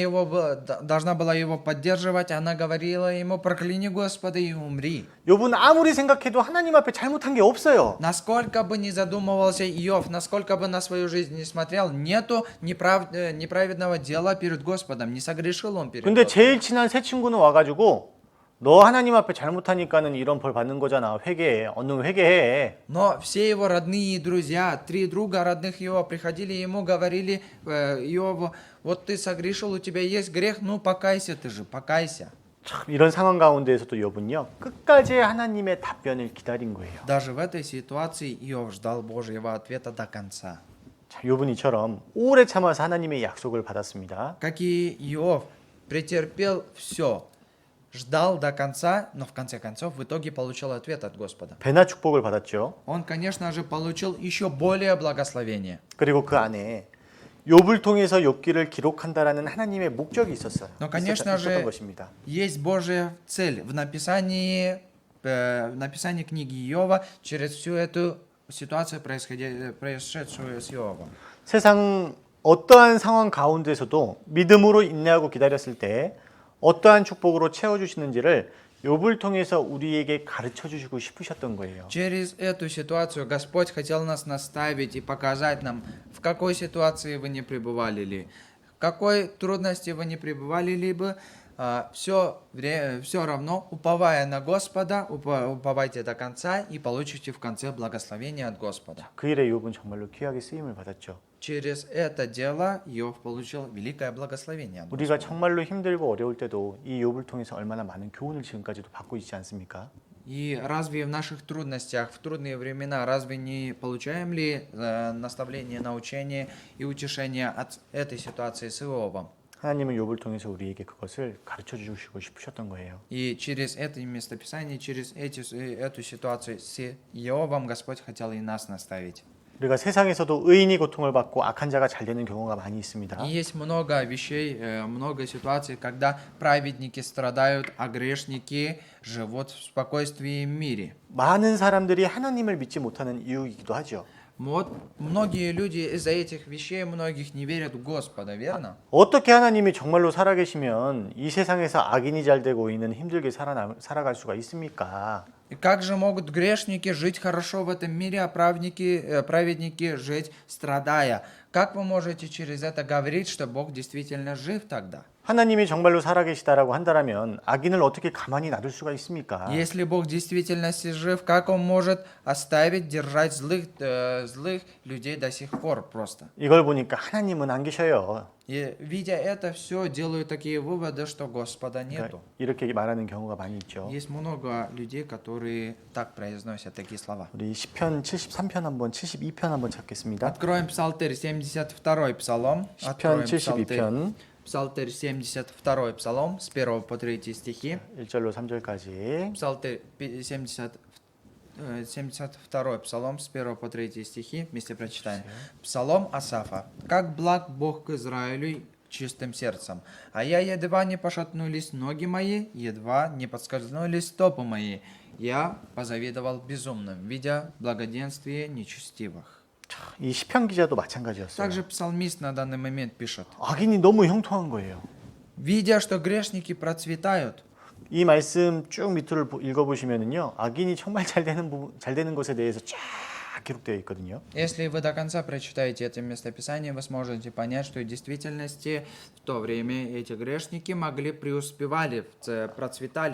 была его поддерживать, она говорила ему: прокляни Господа и умри. 욥은 아무리 생각해도 하나님 앞에 잘못한 게 없어요. Насколько бы ни задумывался Иов, насколько бы на свою жизнь не смотрел, нету неправедного дела перед Господом, не согрешил он перед 근데 Господом. 제일 친한 새 친구는 와가지고 너 하나님 앞에 잘못하니까는 이런 벌 받는 거잖아. 회개해. 얼른 회개해. Но все его родные друзья, 3 друга родных его приходили ему, говорили Иову: вот ты согрешил, у тебя есть грех, ну покайся ты же, покайся. 참 이런 상황 가운데에서도 욥은요 끝까지 하나님의 답변을 기다린 거예요. Даже в этой ситуации Иов ждал Божьего ответа до конца. 자, 욥은 이처럼 오래 참아서 하나님의 약속을 받았습니다. Как и Иов претерпел все, ждал до конца, но в конце концов в итоге получил ответ от Господа. 배나 축복을 받았죠. Он, конечно же, получил еще более благословение. 그리고 그 안에 욥을 통해서 욥기를 기록한다라는 하나님의 목적이 있었어요. Но, конечно 있었던 же, 것입니다. есть Божья цель в написании книги Иова через всю эту ситуацию, происшедшую с Иовом. 세상 어떠한 상황 가운데서도 믿음으로 인내하고 기다렸을 때 어떠한 축복으로 채워주시는지를 욥을 통해서 우리에게 가르쳐 주시고 싶으셨던 거예요. Через эту ситуацию Господь хотел нас наставить и показать нам, в какой ситуации вы не пребывали ли, в какой трудности вы не пребывали ли бы, все равно, уповая на Господа, уповайте до конца и получите в конце благословение от Господа. 그 일에 욥은 정말로 귀하게 쓰임을 받았죠. Через это дело Иов получил великое благословение от 우리가 Господа. 정말로 힘들고 어려울 때도 이 욥을 통해서 얼마나 많은 교훈을 지금까지도 받고 있지 않습니까? И разве в наших трудностях, в трудные времена, разве не получаем ли наставление, научение и утешение от этой ситуации с Иовом? 하나님은 욥을 통해서 우리에게 그것을 가르쳐 주시고 싶으셨던 거예요. И через это местописание, через эту ситуацию с Иовом Господь хотел и нас наставить. 우리가 세상에서도 의인이 고통을 받고 악한 자가 잘 되는 경우가 많이 있습니다. И есть много вещей, много ситуаций, когда праведники страдают, а грешники живут в спокойствии и мире. 많은 사람들이 하나님을 믿지 못하는 이유이기도 하죠. Вот многие люди из-за этих вещей многих не верят в Господа, верно? 어떻게 하나님이 정말로 살아계시면 이 세상에서 악인이 잘 되고 있는 힘들게 살아갈 수가 있습니까? И как же могут грешники жить хорошо в этом мире, а праведники жить страдая? Как вы можете через это говорить, что Бог действительно жив тогда? 하나님이 정말로 살아계시다라고 한다면 악인을 어떻게 가만히 놔둘 수가 있습니까? Если Бог действительно жив, как Он может оставить, держать злых людей до сих пор просто? 이걸 보니까 하나님은 안 계셔요. И видя это все, делаю такие выводы, что Господа 그러니까 нету. 이렇게 말하는 경우가 많이 있죠. Есть много людей, которые так произносят такие слова. 우리 시편 73편 한번 72편 한번 찾겠습니다. Откроем Псалтырь 72 Псалом. 시편 Откроем Псалтырь. 72편 Псалтырь 72 Псалом с 1 по 3 стихи. 1절로 3절까지 Псалтырь 72 Псалом с 1 по 3 стихи. Вместе прочитаем. Псалом Асафа. «Как благ Бог к Израилю чистым сердцем, а я едва не пошатнулись ноги мои, едва не подскользнулись стопы мои. Я позавидовал безумным, видя благоденствие нечестивых». 이 시편 기자도 마찬가지였어요. Также псалмист на данный момент пишет. 악인이 너무 형통한 거예요. Видя, что грешники процветают, 이 말씀 쭉 밑으로 읽어보시면은요, 악인이 정말 잘 되는 것에 대해서 쫙 기록되어 있거든요. если вы до конца прочитаете это местописание, вы сможете понять, что в действительности в то время эти грешники процветали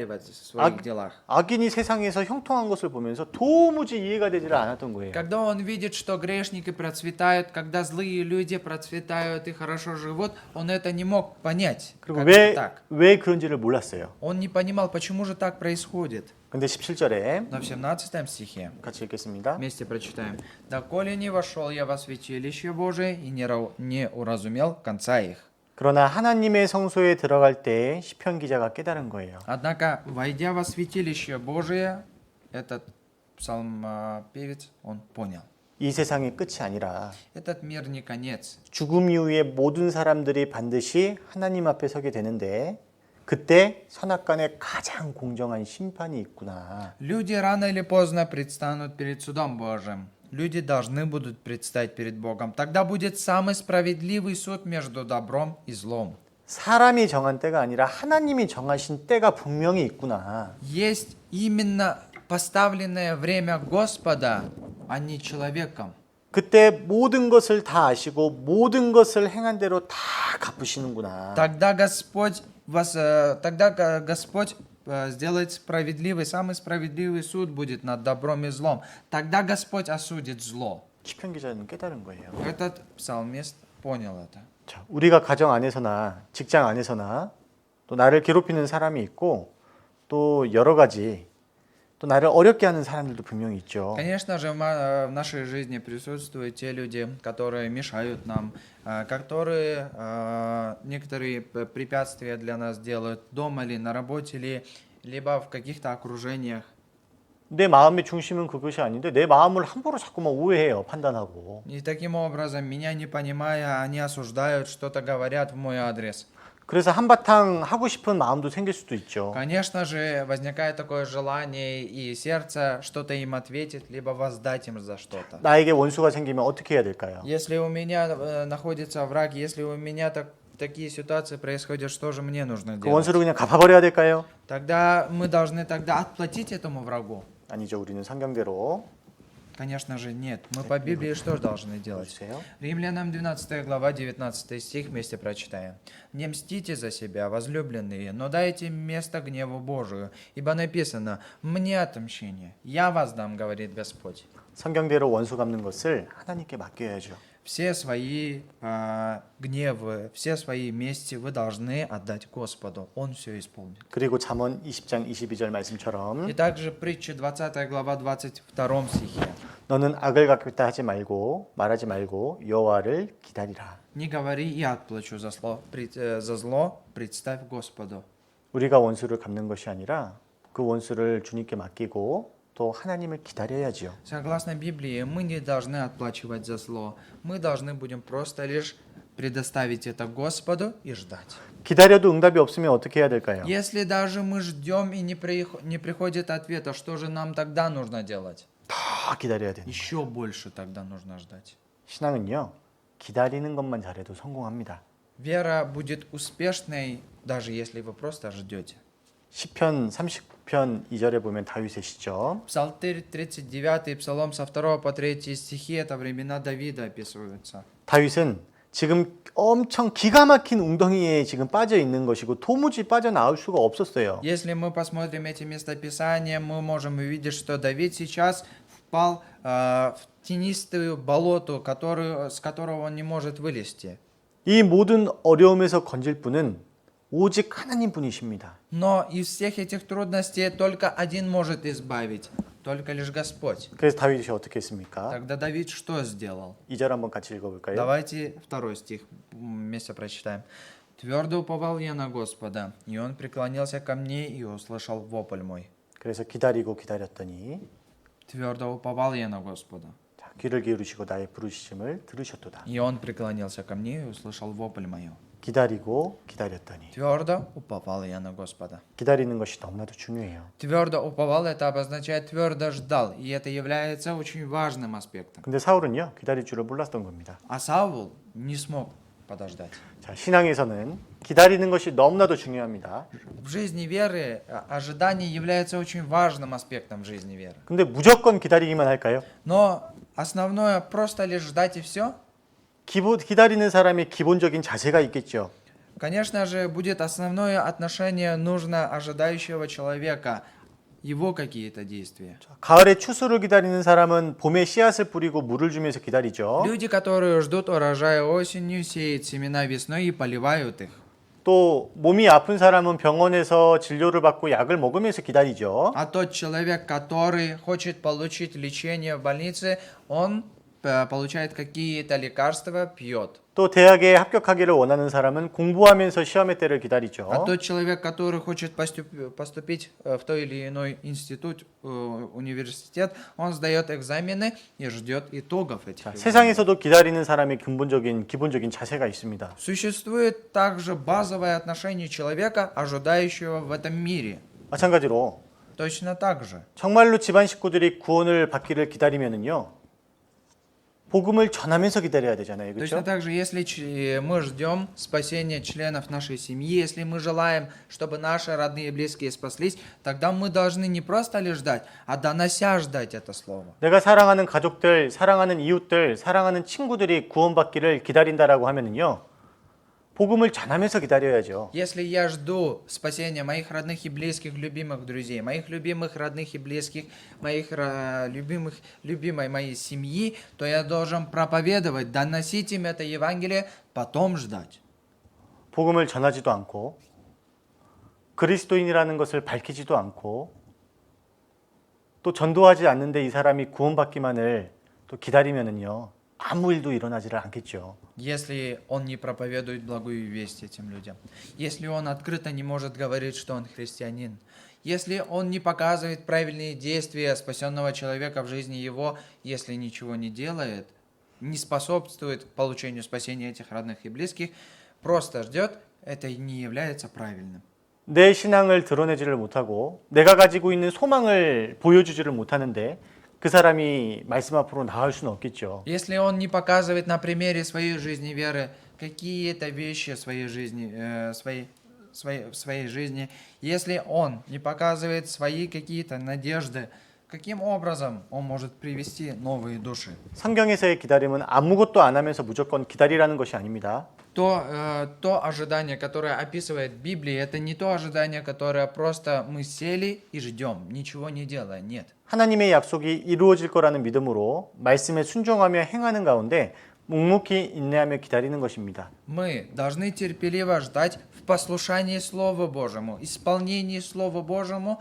в своих делах. 악인이 세상에서 형통한 것을 보면서 도무지 이해가 되질 않았던 거예요. Когда он видит, что грешники процветают, когда злые люди процветают и хорошо живут, он это не мог понять. 그리고 Как это так? 왜 그런지를 몰랐어요. Он не понимал, почему же так происходит. 근데 17절에 Но в 17 стихе 같이 읽겠습니다. вместе прочитаем. «Доколе не вошел я во святилище Божие и не уразумел конца их». 그러나 하나님의 성소에 들어갈 때 시편 기자가 깨달은 거예요. Однако, войдя во святилище Божие, этот псалмопевец, он понял. 이 세상의 끝이 아니라 Этот мир не конец. 죽음 이후에 모든 사람들이 반드시 하나님 앞에 서게 되는데 그때 선악간에 가장 공정한 심판이 있구나. Люди рано или поздно предстанут перед судом Божьим. Люди должны будут предстать перед Богом. Тогда будет самый справедливый суд между добром и злом. 사람이 정한 때가 아니라 하나님이 정하신 때가 분명히 있구나. Есть именно поставленное время Господа, а не человеком. 그때 모든 것을 다 아시고 모든 것을 행한 대로 다 갚으시는구나. Тогда Господь сделает справедливый, самый справедливый суд будет над добром и злом. Тогда Господь осудит зло. 시편 기자는 깨달은 거예요. Этот псалмист понял это. 자, 우리가 가정 안에서나 직장 안에서나 또 나를 괴롭히는 사람이 있고 또 여러 가지 또 나를 어렵게 하는 사람들도 분명히 있죠. Конечно же, в нашей жизни присутствуют те люди, которые мешают нам, которые некоторые препятствия для нас делают дома или на работе, либо в каких-то окружениях. 내 마음의 중심은 그것이 아닌데 내 마음을 함부로 자꾸만 오해해요. 판단하고. И таким образом, меня не понимая, они осуждают, что-то говорят в мой адрес. 그래서 한바탕 하고 싶은 마음도 생길 수도 있죠. Конечно же, возникает такое желание и сердце что-то им ответить, либо воздать им за что-то. 나에게 원수가 생기면 어떻게 해야 될까요? Если у меня находится враг, если у меня такие ситуации происходят, что же мне нужно 그 делать? 원수를 그냥 갚아버려야 될까요? Тогда мы должны отплатить этому врагу. 아니죠. 우리는 성경대로 Конечно же, нет. Мы по Библии что же должны делать? 보세요. Римлянам 12 глава, 19 стих вместе прочитаем. «Не мстите за себя, возлюбленные, но дайте место гневу Божию, ибо написано, мне отмщение, я воздам, говорит Господь». 성경대로 원수 갚는 것을 하나님께 맡겨야죠. Все свои гневы, все свои мести вы должны отдать Господу. Он все исполнит. 그리고 잠언 20장 22절 말씀처럼 И также притча 20 глава 22 стихе. 너는 악을 갚겠다 하지 말고 말하지 말고 여호와를 기다리라. Не говори, я отплачу за зло, представь Господу. 우리가 원수를 갚는 것이 아니라 그 원수를 주님께 맡기고 또 또 하나님을 기다려야지요. Согласно Библии, мы не должны отплачивать за зло. Мы должны будем просто лишь предоставить это Господу и ждать. 기다려도 응답이 없으면 어떻게 해야 될까요? Если даже мы ждем и не приходит ответа, что же нам тогда нужно делать? 더 기다려야 되는. Еще больше тогда нужно ждать. 신앙은요. 기다리는 것만 잘해도 성공합니다. Вера будет успешной, даже если вы просто ждете. 시편 30편 2절에 보면 다윗의 시죠. Псалтырь 39, Псалом со 2 по 3 стихи, это времена Давида описываются. 다윗은 지금 엄청 기가 막힌 웅덩이에 지금 빠져 있는 것이고 도무지 빠져나올 수가 없었어요. Если мы посмотрим эти местописания, мы можем увидеть, что Давид сейчас впал в тенистую болоту, с которого он не может вылезти. 이 모든 어려움에서 건질 분은 오직 하나님뿐이십니다. Но из всех этих трудностей только один может избавить, только лишь Господь. 그래서 다윗이 어떻게 했습니까? Тогда Давид что сделал? 2절 한번 같이 읽어볼까요? Давайте второй стих вместе прочитаем. «Твердо уповал я на Господа, и Он преклонился ко мне и услышал вопль мой». 그래서 기다리고 기다렸더니 «Твердо уповал я на Господа, 자, 귀를 기울이시고 나의 부르심을 들으셨도다. и Он преклонился ко мне и услышал вопль мою». 기다리고 기다렸더니 Твердо уповал я на Господа. 기다리는 것이 너무나도 중요해요. Твердо уповал, это обозначает твердо ждал, и это является очень важным аспектом. 근데 사울은요 기다릴 줄을 몰랐던 겁니다. А Саул не смог подождать. 자, 신앙에서는 기다리는 것이 너무나도 중요합니다. В жизни веры ожидание является очень важным аспектом в жизни веры. 근데 무조건 기다리기만 할까요? Но основное просто лишь ждать и все? 기다리는 사람의 기본적인 자세가 있겠죠. Конечно же, будет основное отношение нужно ожидающего человека, его какие-то действия. 가을에 추수를 기다리는 사람은 봄에 씨앗을 뿌리고 물을 주면서 기다리죠. Люди, которые ждут урожая осенью, сеют семена весной и поливают их. 또 몸이 아픈 사람은 병원에서 진료를 받고 약을 먹으면서 기다리죠. А тот человек, который хочет получить лечение в больнице, он получает какие-то лекарства, пьет. 또 대학에 합격하기를 원하는 사람은 공부하면서 시험의 때를 기다리죠. А тот человек, который хочет поступить в той или иной институт, университет, он сдает экзамены и ждет итогов этих экзаменов. 세상에서도 기다리는 사람의 기본적인 자세가 있습니다. Существует также базовое отношение человека, ожидающего в этом мире. 마찬가지로 Точно так же. 정말로 집안 식구들이 구원을 받기를 기다리면은요. 복음을 전하면서 기다려야 되잖아요. Точно 그렇죠? так же, если мы ждем спасения членов нашей семьи, если мы желаем, чтобы наши родные и близкие спаслись, тогда мы должны не просто лишь ждать, а донося ждать это слово. 내가 사랑하는 가족들, 사랑하는 이웃들, 사랑하는 친구들이 구원받기를 기다린다라고 하면은요. 복음을 전하면서 기다려야죠. Если я жду спасения моих родных и близких, любимых друзей, моих любимых родных и близких, любимой моей семьи, то я должен проповедовать, доносить им это Евангелие, потом ждать. 복음을 전하지도 않고 그리스도인이라는 것을 밝히지도 않고 또 전도하지 않는데 이 사람이 구원받기만을 또 기다리면은요. 아무 일도 일어나지를 않겠죠. Если он не проповедует благую весть этим людям, если он открыто не может говорить, что он христианин, если он не показывает правильные действия спасенного человека в жизни его, если ничего не делает, не способствует получению спасения этих родных и близких, просто ждет, это не является правильным. 내 신앙을 드러내지를 못하고 내가 가지고 있는 소망을 보여주지를 못하는데 그 사람이 말씀 앞으로 나올 수는 없겠죠. Если он не показывает на примере своей жизни веры какие-то вещи в своей жизни, если он не показывает свои какие-то надежды, каким образом он может привести новые души? 성경에서의 기다림은 아무것도 안 하면서 무조건 기다리라는 것이 아닙니다. То ожидание, которое описывает Библия, это не то ожидание, которое просто мы сели и ждем, ничего не делая, нет. 하나님의 약속이 이루어질 거라는 믿음으로 말씀에 순종하며 행하는 가운데 묵묵히 인내하며 기다리는 것입니다. Мы должны терпеливо ждать в послушании Слову Божьему, исполнении Слова Божьему,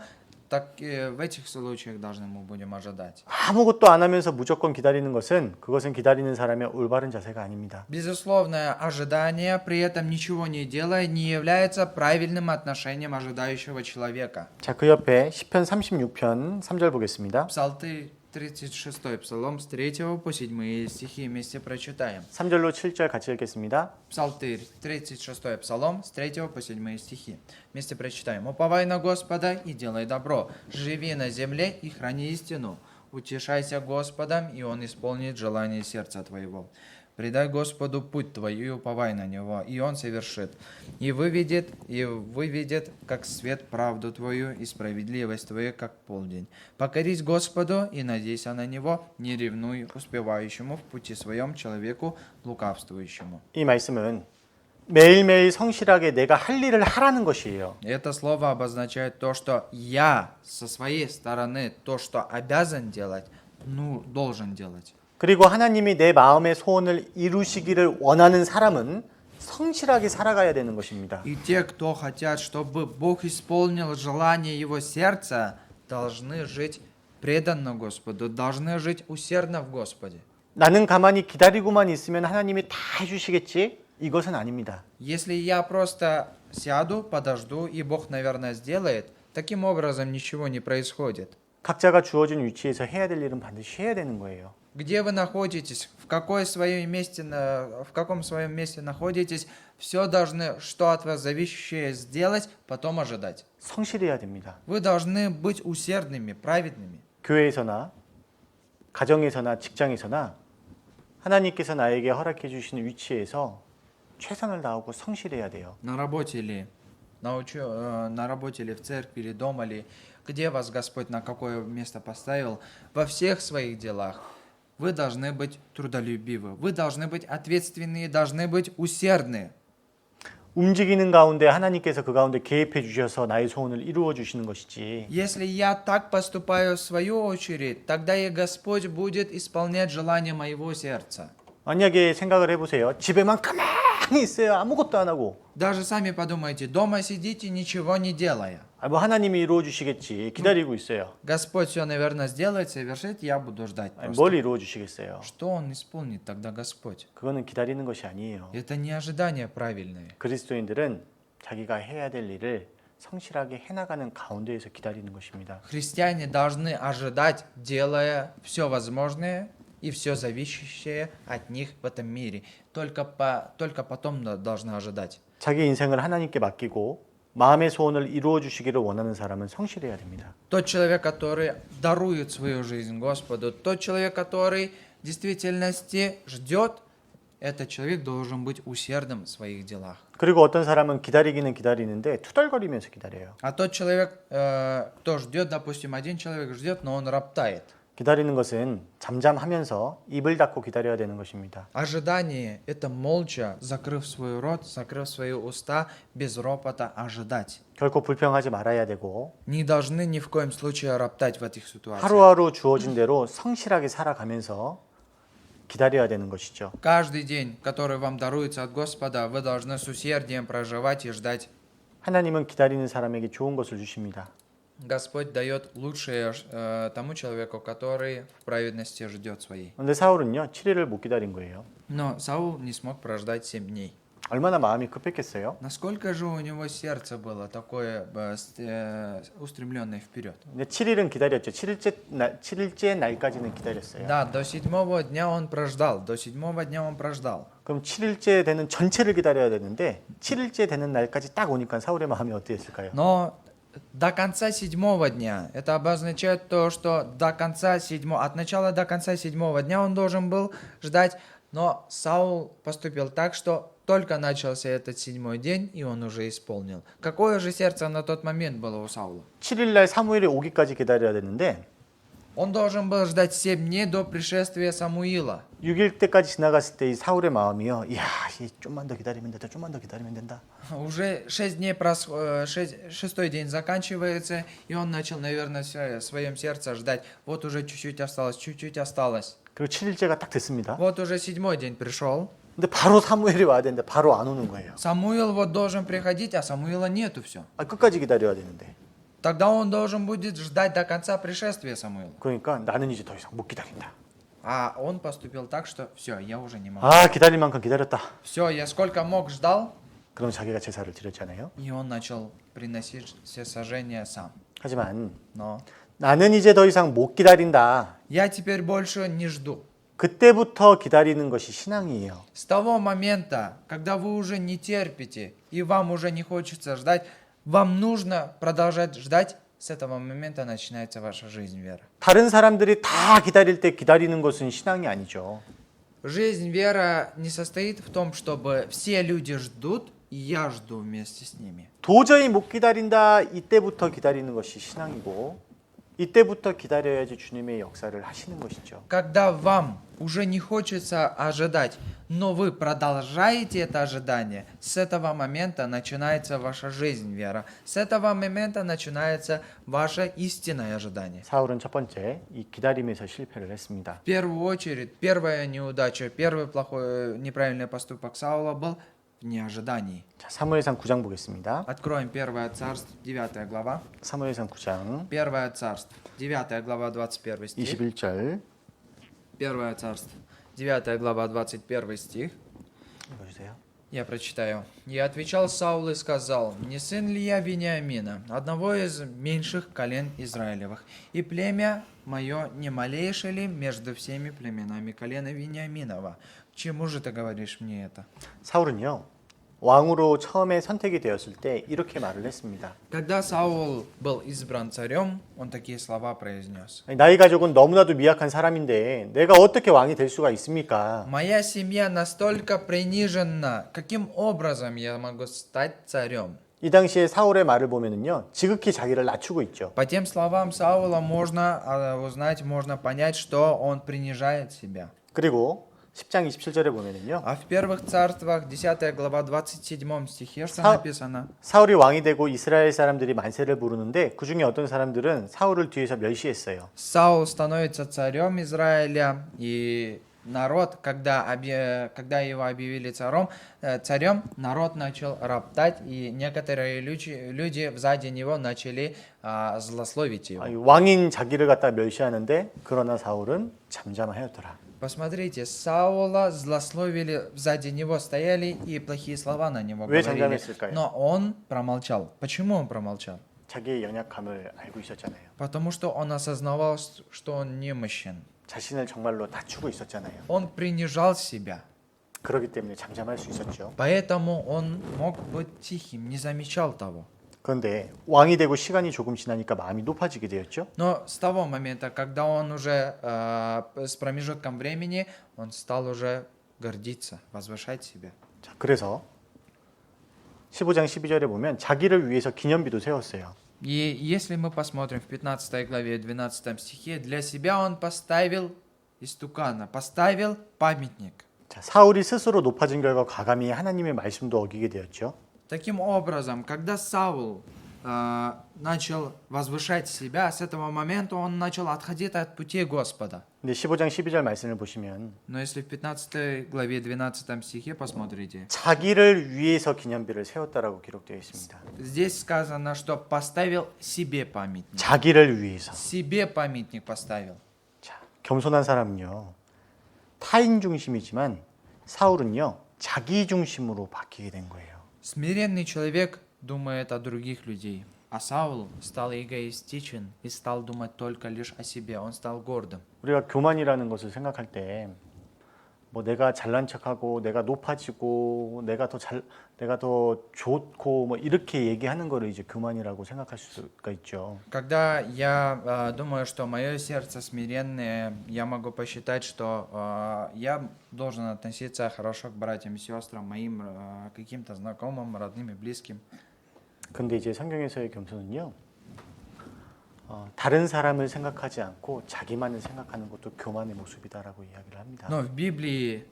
так и в этих случаях должны мы будем ожидать. 아무것도 안 하면서 무조건 기다리는 것은 그것은 기다리는 사람의 올바른 자세가 아닙니다. Безусловное ожидание, при этом ничего не делая, не является правильным отношением ожидающего человека. 자, 그 옆에 시편 36편 3절 보겠습니다. Псалтырь 36 Псалом с 3 по 7 стихи вместе прочитаем. 3절로 7절 같이 읽겠습니다. Псалтырь 36 Псалом с 3 по 7 стихи. Вместе прочитаем. «Уповай на Господа и делай добро, живи на земле и храни истину. Утешайся Господом, и Он исполнит желание сердца твоего. Предай Господу путь твой и уповай на Него, и Он совершит. И выведет, как свет, правду твою и справедливость твою, как полдень. Покорись Господу и надейся на Него, не ревнуй успевающему в пути своем человеку лукавствующему». 이 말씀은 매일매일 성실하게 내가 할 일을 하라는 것이에요. Это слово обозначает то, что я со своей стороны то, что обязан делать, должен делать. 그리고 하나님이 내 마음의 소원을 이루시기를 원하는 사람은 성실하게 살아가야 되는 것입니다. И те, кто хотят, чтобы Бог исполнил желание его сердца, должны жить преданно Господу, должны жить усердно в Господе. 나는 가만히 기다리고만 있으면 하나님이 다 해주시겠지? 이것은 아닙니다. Если я просто сяду, подожду, и Бог, наверное, сделает, таким образом ничего не происходит. 각자가 주어진 위치에서 해야 될 일은 반드시 해야 되는 거예요. Где вы находитесь, в каком своем месте находитесь, все должны, что от вас зависящее, сделать, потом ожидать. 성실해야 됩니다. Вы должны быть усердными, праведными. 교회에서나 가정에서나 직장에서나 하나님께서 나에게 허락해 주시는 위치에서 최선을 다하고 성실해야 돼요. На работе ли, на работе ли, в церкви или дома ли, где вас Господь на какое место поставил, во всех своих делах вы должны быть трудолюбивы, вы должны быть ответственны, должны быть усердны. 움직이는 가운데 하나님께서 그 가운데 개입해 주셔서 나의 소원을 이루어 주시는 것이지. Если я так поступаю в свою очередь, тогда и Господь будет исполнять желание моего сердца. 만약에 생각을 해보세요. 집에만 가만히 있어요. 아무것도 안 하고. Даже сами подумайте, дома сидите, ничего не делая. 뭐 하나님이 이루어 주시겠지. 기다리고 있어요. Господь все, наверное, сделает, совершит, я буду ждать просто. 뭘 이루어 주시겠어요? Что Он исполнит тогда Господь? 그거는 기다리는 것이 아니에요. Это не ожидание правильное. 그리스도인들은 자기가 해야 될 일을 성실하게 해나가는 가운데에서 기다리는 것입니다. Христиане должны ожидать, делая все возможное и все зависящее от них в этом мире. Только потом должны ожидать. 자기 인생을 하나님께 맡기고 마음의 소원을 이루어 주시기를 원하는 사람은 성실해야 됩니다. Тот человек, который дарует свою жизнь Господу, тот человек, который в действительности ждет, этот человек должен быть усердным в своих делах. 그리고 어떤 사람은 기다리기는 기다리는데 투덜거리면서 기다려요. А тот человек, кто ждет, допустим, один человек ждет, но он роптает. 기다리는 것은 잠잠하면서 입을 닫고 기다려야 되는 것입니다. Ожидание – это молча, закрыв свой рот, закрыв свои уста, без ропота ожидать. 결코 불평하지 말아야 되고 Не должны ни в коем случае роптать в этих ситуациях. 하루하루 주어진 대로 성실하게 살아가면서 기다려야 되는 것이죠. Каждый день, который вам даруется от Господа, вы должны с усердием проживать и ждать. 하나님은 기다리는 사람에게 좋은 것을 주십니다. Господь дает лучшее тому человеку, который в праведности ждет своей. 그런데 사울은요 7일을 못 기다린 거예요. Но Саул не смог прождать 7 дней. 얼마나 마음이 급했겠어요? Насколько же у него сердце было такое устремленное вперед? 근데 7일은 기다렸죠. 7일째 날까지는 기다렸어요. Да, до 7-го дня он прождал. До 7-го дня он прождал. 그럼 7일째 되는 전체를 기다려야 되는데 7일째 되는 날까지 딱 오니까 사울의 마음이 어땠을까요? Но до конца 7-го дня, это обозначает то, что от начала до конца 7-го дня он должен был ждать, но Саул поступил так, что только начался этот 7-й день, и он уже исполнил. Какое же сердце на тот момент было у Саула? 7일날 사무엘이 오기까지 기다려야 되는데 Он должен был ждать 7 дней до пришествия Самуила. 6일 때까지 지나갔을 때 이 사울의 마음이요. 이야, 좀만 더 기다리면 된다. 좀만 더 기다리면 된다. Уже 6-й день заканчивается, и он начал, наверное, в своем сердце ждать. Вот уже чуть-чуть осталось, чуть-чуть осталось. 그리고 7일째가 딱 됐습니다. Вот уже 7-й день пришел. 근데 바로 사무엘이 와야 되는데 바로 안 오는 거예요. Самуил вот должен приходить, а Самуила нету все. 끝까지 기다려야 되는데. тогда он должен будет ждать до конца пришествия Самуила. 그러니까 나는 이제 더 이상 못 기다린다. А он поступил так, что все, я уже не могу. 아, 기다릴 만큼 기다렸다. Все, я сколько мог ждал, 그럼 자기가 제사를 드렸잖아요. и он начал приносить все сожжения сам. 하지만 Но 나는 이제 더 이상 못 기다린다. я теперь больше не жду. 그때부터 기다리는 것이 신앙이에요. С того момента, когда вы уже не терпите и вам уже не хочется ждать, вам нужно продолжать ждать. С этого момента начинается ваша жизнь веры. 다른 사람들이 다 기다릴 때 기다리는 것은 신앙이 아니죠. Жизнь вера не состоит в том, чтобы все люди ждут, и я жду вместе с ними. 도저히 못 기다린다. 이때부터 기다리는 것이 신앙이고 이때부터 기다려야지 주님의 역사를 하시는 것이죠. Когда вам уже не хочется ожидать, но вы продолжаете это ожидание, с этого момента начинается ваша жизнь вера. С этого момента начинается ваше истинное ожидание. 사울은 첫 번째 이 기다림에서 실패를 했습니다. В первую очередь, первая неудача, первый плохой, неправильный поступок Саула был в неожидании. 자, 사무엘상 9장 보겠습니다. Откроем 1 Царств, 9 глава. 사무엘상 9장 1 Царств, 9 глава, 21 стих. 21절 1 Царств, 9 глава, 21 стих. 읽어주세요. Я прочитаю. «И отвечал Саул и сказал, не сын ли я Вениамина, одного из меньших колен Израилевых, и племя мое не малейшее ли между всеми племенами колена Вениаминова? К чему же ты говоришь мне это?» 사울은요. 왕으로 처음에 선택이 되었을 때 이렇게 말을 했습니다. Когда Саул был избран царем, он такие слова произнес. 아니, 나의 가족은 너무나도 미약한 사람인데 내가 어떻게 왕이 될 수가 있습니까? «Моя семья настолько принижена, каким образом я могу стать царем?» 이 당시에 사울의 말을 보면은요. 지극히 자기를 낮추고 있죠. По тем словам Саула можно узнать, можно понять, что он принижает себя. 그리고 10장 27절에 보면은요. А в первых царствах, 10 глава, 27 стихе, что Са- написано? 사울이 왕이 되고 이스라엘 사람들이 만세를 부르는데 그 중에 어떤 사람들은 사울을 뒤에서 멸시했어요. Саул становится царем Израиля, и народ, когда его объявили царем, народ начал роптать, и некоторые люди сзади него начали злословить его. 아니, 왕인 자기를 갖다 멸시하는데 그러나 사울은 잠잠하였더라. Посмотрите, Саула злословили, сзади него стояли и плохие слова на него 왜 говорили. 잠잠했을까요? Но он промолчал. Почему он промолчал? 자기의 연약함을 알고 있었잖아요. Потому что он осознавал, что он немощен. 자신을 정말로 낮추고 있었잖아요. Он принижал себя. 그렇기 때문에 잠잠할 수 있었죠. Поэтому он мог быть тихим, не замечал того. 그런데 왕이 되고 시간이 조금 지나니까 마음이 높아지게 되었죠. Но с того момента, когда он уже с промежутком времени, он стал уже гордиться, возвышать себя. 자, 그래서 15장 12절에 보면 자기를 위해서 기념비도 세웠어요. И если мы посмотрим в 15 главе 12 стихе, для себя он поставил истукана, поставил памятник. 자, 사울이 스스로 높아진 결과 과감히 하나님의 말씀도 어기게 되었죠. Таким образом, когда Саул начал возвышать себя, с этого момента он начал отходить от пути Господа. 근데 15장 12절 말씀을 보시면 Но если в 15 главе 12 стихе посмотрите, 자기를 위해서 기념비를 세웠다라고 기록되어 있습니다. здесь сказано, что поставил себе памятник. 자기를 위해서. Себе памятник поставил. 자, 겸손한 사람은요. 타인 중심이지만 사울은요. 자기 중심으로 바뀌게 된 거예요. Смиренный человек думает о других людей, а Саул стал эгоистичен и стал думать только лишь о себе. Он стал гордым. 우리가 교만이라는 것을 생각할 때 뭐 내가 잘난 척하고 내가 높아지고 내가 더 좋고 뭐 이렇게 얘기하는 거를 이제 교만이라고 생각할 수가 있죠. Когда я думаю, что мое сердце смиренное, я могу посчитать, что я должен относиться хорошо к братьям и сестрам, моим каким-то знакомым, родным и близким. 근데 이제 성경에서의 겸손은요. 다른 사람을 생각하지 않고 자기만을 생각하는 것도 교만의 모습이다라고 이야기를 합니다. Но в Библии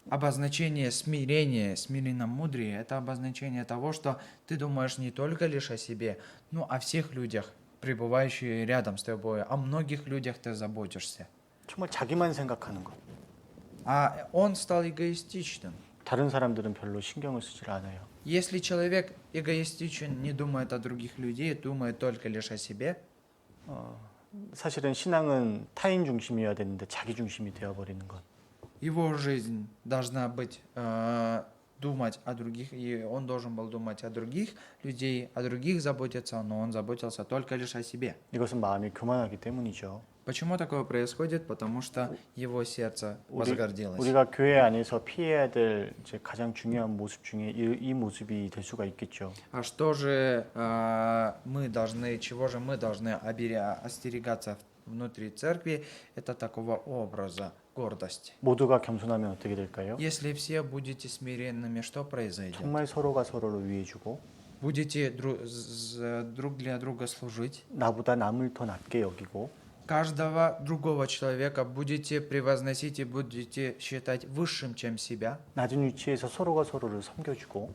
обозначение смирения, смиренно-мудрее, это обозначение того, что ты думаешь не только лишь о себе, но о всех людях, пребывающих рядом с тобой, о многих людях ты заботишься. 정말 자기만 생각하는 것. А он стал эгоистичным. 다른 사람들은 별로 신경을 쓰질 않아요. Если человек эгоистичен, не думает о других людей, думает только лишь о себе, 사실은 신앙은 타인 중심이어야 되는데 자기 중심이 되어버리는 것. его жизнь должна быть думать о других, и он должен был думать о других людей, о других заботиться, но он заботился только лишь о себе. 이것은 마음이 교만하기 때문이죠. Почему такое происходит? Потому что его сердце возгордилось. 우리가 교회 안에서 피해야 될 이제 가장 중요한 모습 중에 이 모습이 될 수가 있겠죠. А что же мы должны, чего же мы должны остерегаться внутри церкви? Это такого образа, гордость. 모두가 겸손하면 어떻게 될까요? Если все будете смиренными, что произойдет? 정말 서로가 서로를 위해주고 Будете друг для друга служить, 나보다 남을 더 낮게 여기고 каждого другого человека будете превозносить и будете считать высшим, чем себя. 낮은 위치에서 서로가 서로를 섬겨주고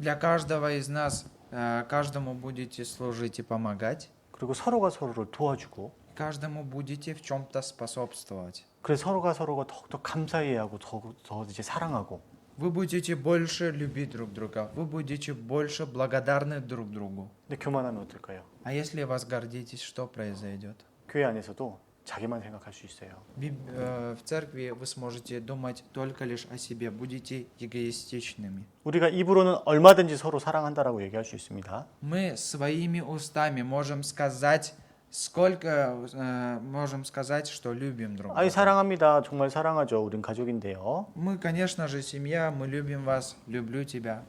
Для каждого из нас, каждому будете служить и помогать, 그리고 서로가 서로를 도와주고 каждому будете в чем-то способствовать. 그래서 서로가 더욱더 감사해하고 더 이제 사랑하고 Вы будете больше любить друг друга, вы будете больше благодарны друг другу. 근데 교만하면 어떨까요? А если вас гордитесь, что произойдет? 교회 안에서도 자기만 생각할 수 있어요. В церкви вы сможете думать только лишь о себе, будете эгоистичными. 우리가 입으로는 얼마든지 서로 사랑한다라고 얘기할 수 있습니다. Мы своими устами можем сказать, можем сказать, что любим друг 아이 друга. 사랑합니다. 정말 사랑하죠. 우린 가족인데요. Мы, конечно же, семья, мы любим вас, люблю тебя.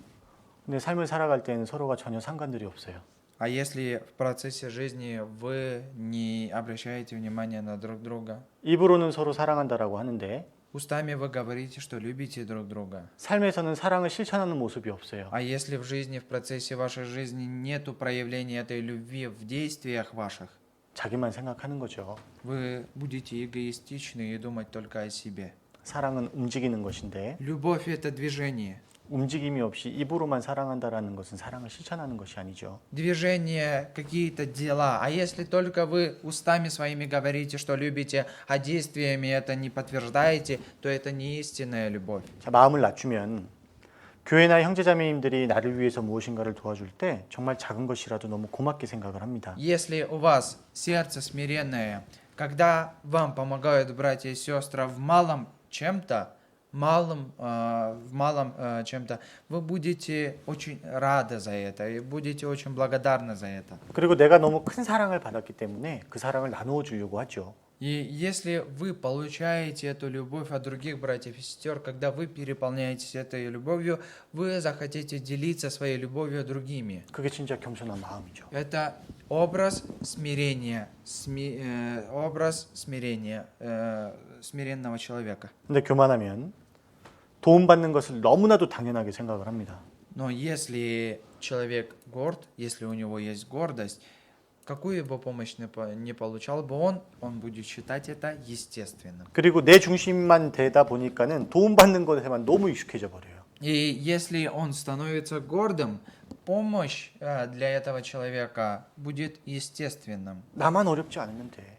근데 삶을 살아갈 때는 서로가 전혀 상관들이 없어요. А если в процессе жизни вы не обращаете внимания на друг друга, 입으로는 서로 사랑한다라고 하는데 устами вы говорите, что любите друг друга. 삶에서는 사랑을 실천하는 모습이 없어요. А если в жизни, в процессе вашей жизни нету проявления этой любви в действиях ваших, 자기만 생각하는 거죠. вы будете эгоистичны и думать только о себе. 사랑은 움직이는 것인데 Любовь – это движение. 움직임이 없이 입으로만 사랑한다라는 것은 사랑을 실천하는 것이 아니죠. Движение, какие-то дела. А если только вы устами своими говорите, что любите, а действиями это не подтверждаете, то это не истинная любовь. 자, 마음을 낮추면 교회나 형제자매님들이 나를 위해서 무엇인가를 도와줄 때 정말 작은 것이라도 너무 고맙게 생각을 합니다. Если у вас сердце смиренное, когда вам помогают братья и сестры в малом чем-то, чем-то, вы будете очень рады за это и будете очень благодарны за это. 그리고 내가 너무 큰 사랑을 받았기 때문에 그 사랑을 나누어 주려고 하죠. И если вы получаете эту любовь от других братьев и сестер, когда вы переполняетесь этой любовью, вы захотите делиться своей любовью другими. 그게 진짜 겸손한 마음이죠. Это образ смирения, смиренного человека. 근데 교만하면 도움받는 것을 너무나도 당연하게 생각을 합니다. Но если человек горд, если у него есть гордость, какую бы помощь не получал бы он будет считать это естественным. 그리고 내 중심만 되다 보니까는 도움받는 것에만 너무 익숙해져 버려요. И если он становится гордым, помощь для этого человека будет естественным. 나만 어렵지 않으면 돼.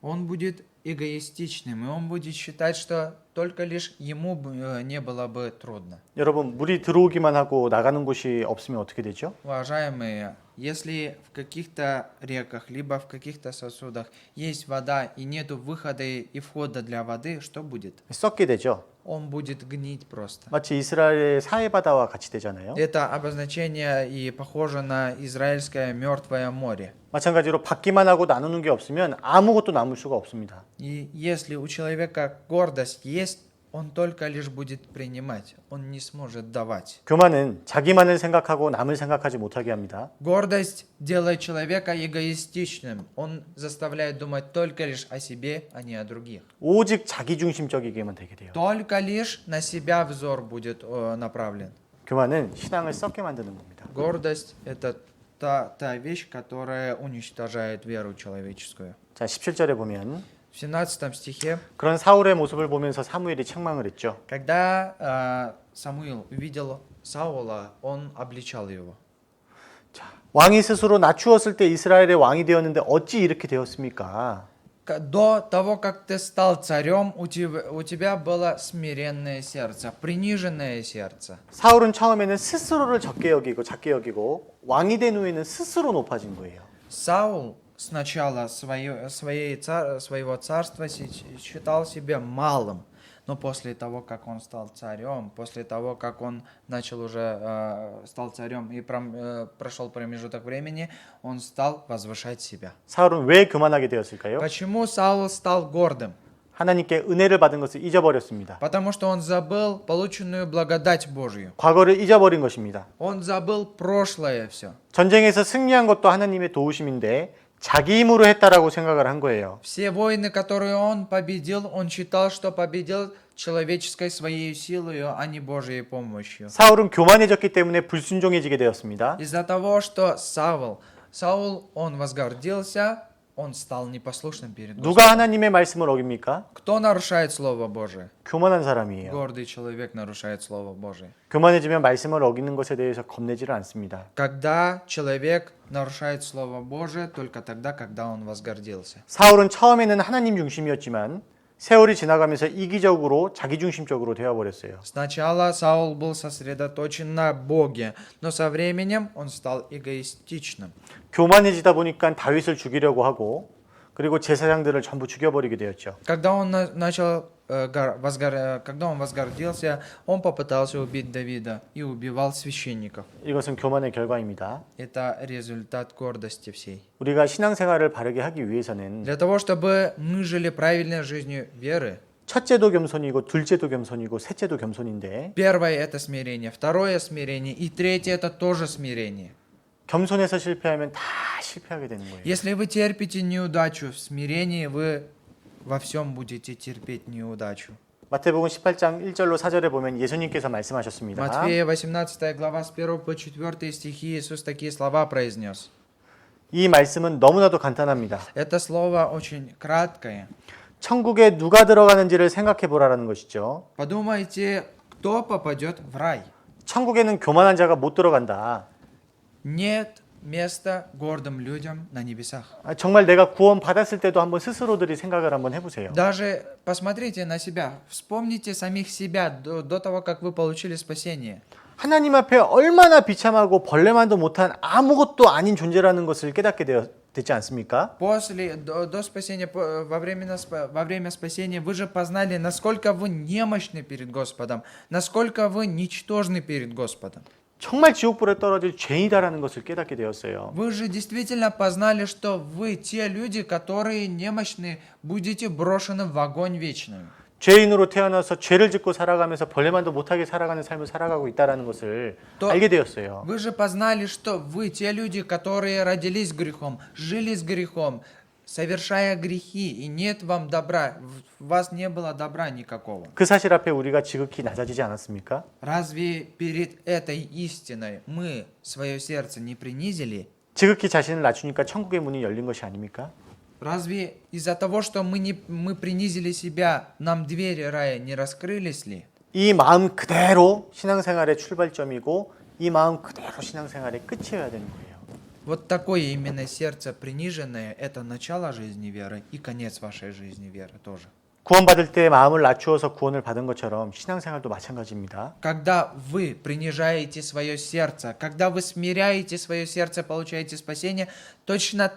Он будет эгоистичным, и он будет считать, что только лишь ему не было бы трудно. 여러분, 물이 들어오기만 하고 나가는 곳이 없으면 어떻게 되죠? Уважаемые, если в каких-то реках, либо в каких-то сосудах есть вода и нету выхода и входа для воды, что будет? 썩게 되죠. Он будет гнить просто. 마치 이스라엘의 사해바다와 같이 되잖아요. Это обозначение и похоже на израильское мертвое море. 마찬가지로 받기만 하고 나누는 게 없으면 아무것도 남을 수가 없습니다. И если у человека гордость есть, он только лишь будет принимать, он не сможет давать. 교만은 자기만을 생각하고 남을 생각하지 못하게 합니다. Гордость делает человека эгоистичным. Он заставляет думать только лишь о себе, а не о других. 오직 자기중심적이게만 되게 돼요. Только лишь на себя взор будет направлен. 교만은 신앙을 썩게 만드는 겁니다. Гордость – это та вещь, которая уничтожает веру человеческую. 자, 17절에 보면 В 17 стихе, 그런 사울의 모습을 보면서 사무엘이 책망을 했죠. когда Самуил увидел Саула, он обличал его. 자, 왕이 스스로 낮추었을 때 이스라엘의 왕이 되었는데 어찌 이렇게 되었습니까? До того, как ты стал царем, у тебя было смиренное сердце, приниженное сердце. 사울은 처음에는 스스로를 작게 여기고 왕이 된 후에는 스스로 높아진 거예요. Саул сначала своего царства считал себя малым, но после того, как он стал царем, после того, как он начал уже стал царем и прошел промежуток времени, он стал возвышать себя. 사울은 왜 교만하게 되었을까요? Почему Саул стал гордым? 하나님께 은혜를 받은 것을 잊어버렸습니다. Потому что он забыл полученную благодать Божью. 과거를 잊어버린 것입니다. Он забыл прошлое все. 전쟁에서 승리한 것도 하나님의 도우심인데 자기 힘으로 했다라고 생각을 한 거예요. Все войны, которые он победил, он считал, что победил человеческой своей силой, а не Божьей помощью. 사울은 교만해졌기 때문에 불순종해지게 되었습니다. Из-за того, что Саул, он возгордился, он стал непослушным перед Господом. 누가 하나님의 말씀을 어깁니까? Кто нарушает Слово Божие? 교만한 사람이에요. Гордый человек нарушает Слово Божие. 교만해지면 말씀을 어기는 것에 대해서 겁내지를 않습니다. Когда человек нарушает Слово Божие, только тогда, когда он возгордился. 사울은 처음에는 하나님 중심이었지만 세월이 지나가면서 이기적으로 자기중심적으로 되어버렸어요. Сначала Саул был сосредоточен на Боге, но со временем он стал эгоистичным. 교만해지다 보니까 다윗을 죽이려고 하고 그리고 제사장들을 전부 죽여버리게 되었죠. Когда он возгордился, он попытался убить Давида и убивал священников. 이것은 교만의 결과입니다. Это результат гордости всей. 우리가 신앙생활을 바르게 하기 위해서는 Для того, чтобы мы жили правильной жизнью веры, 첫째도 겸손이고 둘째도 겸손이고 셋째도 겸손인데 первое это смирение, второе смирение и третье это тоже смирение. 겸손해서 실패하면 다 실패하게 되는 거예요. Если вы терпите неудачу в смирении, вы во всем будете терпеть неудачу. 마태복음 18장 1절로 4절에 보면 예수님께서 말씀하셨습니다. Матфея 18 глава с 1 по 4 стихи Иисус такие слова произнес. 이 말씀은 너무나도 간단합니다. Это слово очень краткое. 천국에 누가 들어가는지를 생각해 보라라는 것이죠. Подумайте, кто попадет в рай. 천국에는 교만한 자가 못 들어간다. Нет места гордым людям на небесах. 정말 내가 구원 받았을 때도 한번 스스로들이 생각을 한번 해보세요. Даже посмотрите на себя, вспомните самих себя до того, как вы получили спасение. 하나님 앞에 얼마나 비참하고 벌레만도 못한 아무것도 아닌 존재라는 것을 깨닫게 됐지 않습니까? До спасения, во время спасения вы же познали, насколько вы немощны перед Господом, насколько вы ничтожны перед Господом. 정말 지옥불에 떨어질 죄인이다라는 것을 깨닫게 되었어요. Вы же действительно познали, что вы те люди, которые немощны, будете брошены в огонь вечный. 죄인으로 태어나서 죄를 짓고 살아가면서 벌레만도 못하게 살아가는 삶을 살아가고 있다라는 것을 알게 되었어요. Вы же познали, что вы те люди, которые родились грехом, жили с грехом, совершая грехи, и нет вам добра, у вас не было добра никакого. 그 사실 앞에 우리가 지극히 낮아지지 않았습니까? Разве перед этой истиной мы свое сердце не принизили? 지극히 자신을 낮추니까 천국의 문이 열린 것이 아닙니까? Разве из-за того, что мы принизили себя, нам двери рая не раскрылись ли? 이 마음 그대로 신앙생활의 출발점이고 이 마음 그대로 신앙생활의 끝이어야 되는 거예요. Вот такое именно сердце приниженное – это начало жизни веры и конец вашей жизни веры тоже. 구원받을 때 마음을 낮추어서 구원을 받은 것처럼 신앙생활도 마찬가지입니다. Когда вы принижаете свое сердце, когда вы смиряете свое сердце, получаете спасение, точно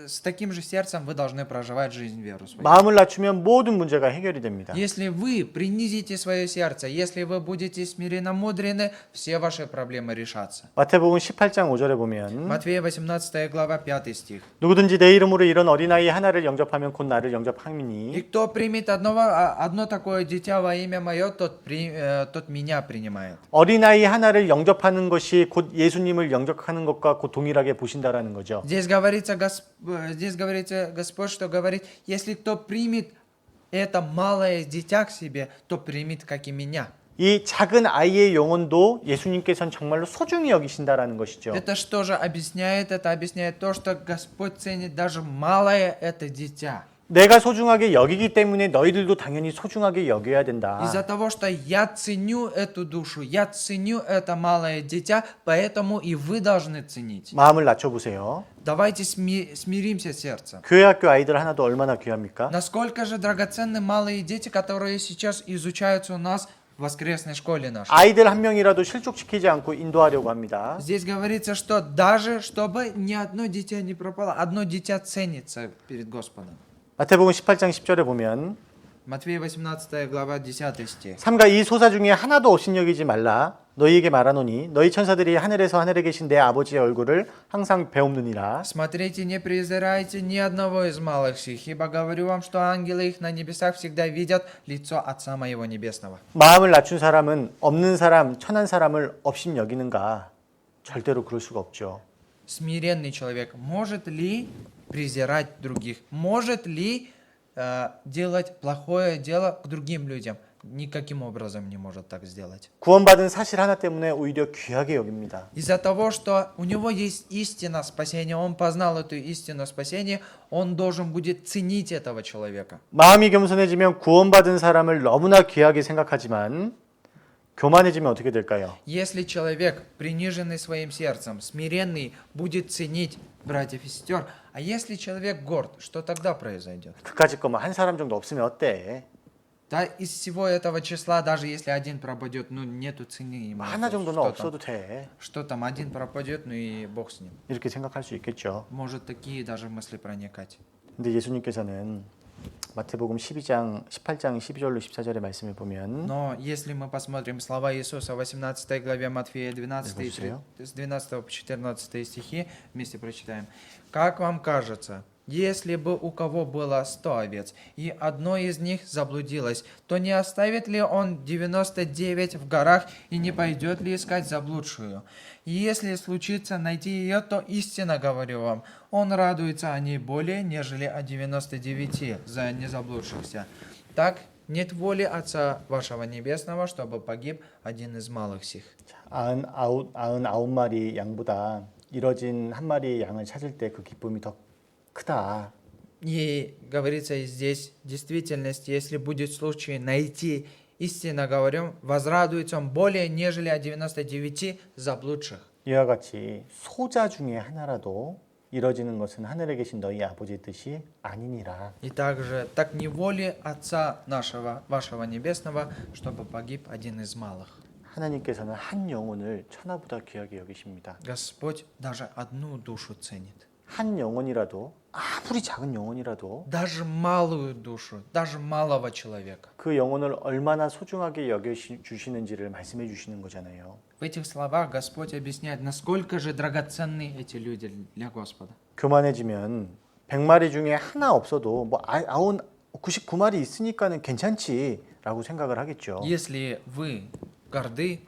с таким же сердцем вы должны проживать жизнь веру свою. 마음을 낮추면 모든 문제가 해결이 됩니다. Если вы принизите свое сердце, если вы будете смиренно-мудрены, все ваши проблемы решатся. 마태복음 18장 5절에 보면 Матфея 18 глава 5 стих. 누구든지 내 이름으로 이런 어린아이 하나를 영접하면 곧 나를 И 영접함이니 кто примет одно такое дитя во имя мое, тот меня принимает. 어린아이 하나를 영접하는 것이 곧 예수님을 영접하는 것과 곧 동일하게 보신다라는 거죠. Здесь говорится Господь, что говорит, если кто примет это малое дитя к себе, то примет, как и меня. 이 작은 아이의 영혼도 예수님께서는 정말로 소중히 여기신다라는 것이죠. Это что же объясняет? Это объясняет то, что Господь ценит даже малое это дитя. 내가 소중하게 여기기 때문에 너희들도 당연히 소중하게 여겨야 된다. Из-за того, что я ценю эту душу, я ценю это малое дитя, поэтому и вы должны ценить. 마음을 낮춰보세요. Давайте смиримся сердцем. 교회 학교 아이들 하나도 얼마나 귀합니까? Насколько же драгоценны малые дети, которые сейчас изучаются у нас в воскресной школе нашей. 아이들 한 명이라도 실족시키지 않고 인도하려고 합니다. Здесь говорится, что даже чтобы ни одно дитя не пропало, одно дитя ценится перед Господом. 마태복음 18장 10절에 보면 Матфея 18 глава 10 стих. 삼가 이 소사 중에 하나도 업신여기지 말라. 너희에게 말하노니 너희 천사들이 하늘에서 하늘에 계신 내 아버지의 얼굴을 항상 배움느니라. Смотрите, не презирайте ни одного из малых сих, ибо говорю вам, что ангелы их на небесах всегда видят лицо Отца моего Небесного. 마음을 낮춘 사람은 없는 사람, 천한 사람을 업신여기는가? 절대로 그럴 수가 없죠. Смиренный человек может ли презирать других? Может ли делать плохое дело к другим людям? Никаким образом не может так сделать. 구원받은 사실 하나 때문에 오히려 귀하게 여깁니다. Из-за того, что у него есть истина спасения, он познал эту истину спасения, он должен будет ценить этого человека. 마음이 겸손해지면 구원받은 사람을 너무나 귀하게 생각하지만 교만해지면 어떻게 될까요? Если человек, приниженный своим сердцем, смиренный, будет ценить братьев и сестер, а если человек горд, что тогда произойдет? 그까짓 거면 한 사람 정도 없으면 어때? Да, из всего этого числа, даже если один пропадет, ну нету цены ему. 하나 정도는 Что там? 없어도 돼. Что там, один пропадет, ну и Бог с ним. 이렇게 생각할 수 있겠죠. Может такие даже мысли проникать. 근데 예수님께서는 마태복음 18장 12절로 14절의 말씀을 보면 Но если мы посмотрим слова Иисуса в 18 главе Матфея 12, Слушаю. с 12 по 14 стихи, вместе прочитаем. «Как вам кажется, если бы у кого было 100 овец, и одно из них заблудилось, то не оставит ли он 99 в горах и не пойдет ли искать заблудшую? И если случится найти ее, то истинно говорю вам, он радуется о ней более, нежели о 99 за незаблудшихся. Так нет воли Отца вашего Небесного, чтобы погиб один из малых сих». 99마리 양보다 이뤄진 한 마리의 양을 찾을 때 그 기쁨이 더 크다. И говорится и здесь, в действительности, если будет случай найти, истинно говорю, возрадуется он более, нежели о 99 заблудших. 이와 같이 소자 중에 하나라도 이뤄지는 것은 하늘에 계신 너희 아버지의 뜻이 아니니라. И также, так не воли Отца нашего, вашего Небесного, чтобы погиб один из малых. 하나님께서는 한 영혼을 천하보다 귀하게 여기십니다. Господь даже одну душу ценит. 한 영혼이라도 아무리 작은 영혼이라도 Даже малую душу, даже малого человека. 그 영혼을 얼마나 소중하게 여겨 주시는지를 말씀해 주시는 거잖아요. В этих словах Господь объясняет, насколько же драгоценны эти люди для Господа. 교만해지면 100마리 중에 하나 없어도 뭐 99마리 있으니까는 괜찮지라고 생각을 하겠죠. Если вы горды,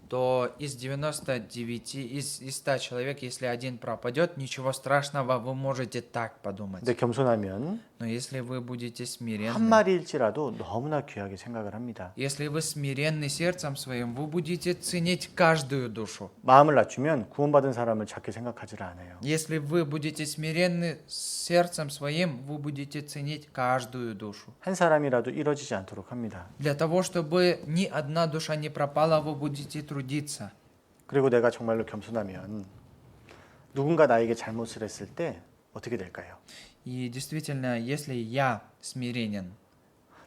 то из 99, из 100 человек, если один пропадет, ничего страшного, вы можете так подумать. 근데 겸손하면 Но если вы будете 한 смиренны, 마리일지라도 너무나 귀하게 생각을 합니다. если вы смиренны сердцем своим, вы будете ценить каждую душу. 마음을 낮추면 구원받은 사람을 작게 생각하지 않아요. Если вы будете смиренны сердцем своим, вы будете ценить каждую душу. 한 사람이라도 이뤄지지 않도록 합니다. Для того, чтобы ни одна душа не пропала, вы будете трудиться. 그리고 내가 정말로 겸손하면 누군가 나에게 잘못을 했을 때 어떻게 될까요? И действительно, если я смиренен,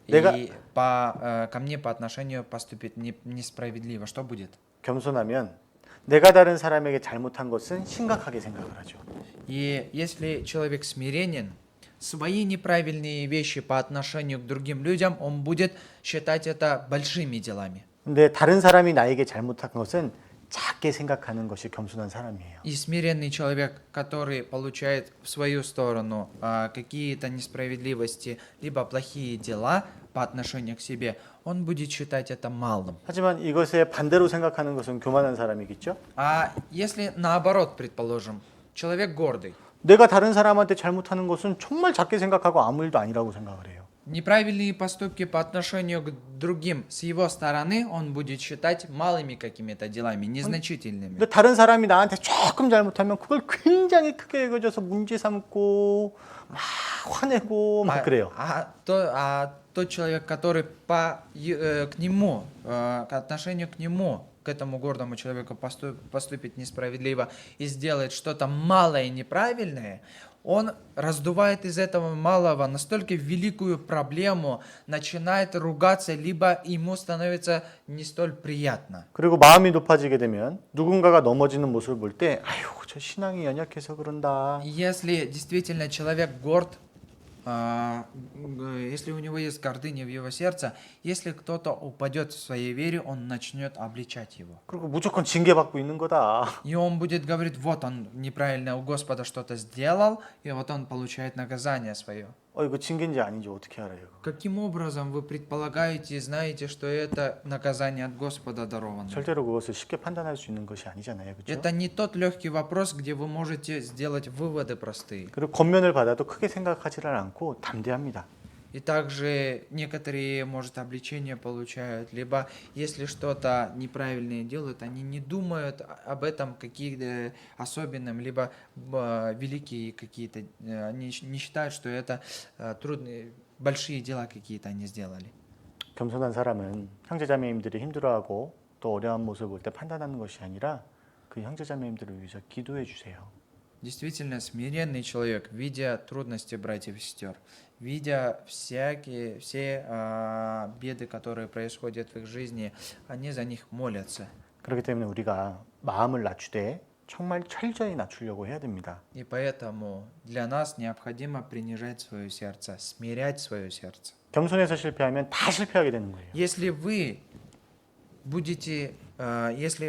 내가- и ко мне по отношению поступит несправедливо, что будет? 겸손하면 내가 다른 사람에게 잘못한 것은 심각하게 생각을 하죠. И если человек смиренен, свои неправильные вещи по отношению к другим людям, он будет считать это большими делами. 근데 다른 사람이 나에게 잘못한 것은 작게 생각하는 것이 겸손한 사람이에요. И смиренный человек, который получает в свою сторону какие-то несправедливости, либо плохие дела по отношению к себе, он будет считать это малым. 하지만 이것에 반대로 생각하는 것은 교만한 사람이겠죠? А если наоборот, предположим, человек гордый, 내가 다른 사람한테 잘못하는 것은 정말 작게 생각하고 아무 일도 아니라고 생각을 해요. неправильные поступки по отношению к другим с его стороны он будет считать малыми какими-то делами, незначительными. 근데 다른 사람이 나한테 조금 잘못하면 그걸 굉장히 크게 여겨져서 문제 삼고 막 화내고 막 그래요. Тот человек, который к нему, к отношению к нему, к этому гордому человеку поступит несправедливо и сделает что-то малое и неправильное, он раздувает из этого малого настолько великую проблему, начинает ругаться, либо ему становится не столь приятно. 그리고 마음이 높아지게 되면 누군가가 넘어지는 모습을 볼 때 아유 저 신앙이 연약해서 그런다. Если действительно человек горд, если у него есть гордыня в его сердце, если кто-то упадет в своей вере, он начнет обличать его. 그리고 무조건 징계받고 있는 거다. И он будет говорить, вот он неправильно у Господа что-то сделал, и вот он получает наказание свое. 이거 징계인지 아닌지 어떻게 알아요? Каким образом вы предполагаете и знаете, что это наказание от Господа даровано? 절대로 그것을 쉽게 판단할 수 있는 것이 아니잖아요. 그렇죠? Это не тот легкий вопрос, где вы можете сделать выводы простые. 그리고 권면을 받아도 크게 생각하지를 않고 담대합니다. И также некоторые, может, обличения получают, либо если что-то неправильное делают, они не думают об этом какие-то особенным, либо великие какие-то, они не считают, что это трудные, большие дела какие-то они сделали. 겸손한 사람은 형제자매님들이 힘들어하고 또 어려운 모습을 볼 때 판단하는 것이 아니라 그 형제자매님들을 위해서 기도해 주세요. Действительно, смиренный человек, видя трудности братьев и сестер, видя все беды, которые происходят в их жизни, они за них молятся. 그렇기 때문에 우리가 마음을 낮추되 정말 철저히 낮추려고 해야 됩니다. И поэтому для нас необходимо принижать свое сердце, смирять свое сердце. 겸손해서 실패하면 다 실패하게 되는 거예요. Если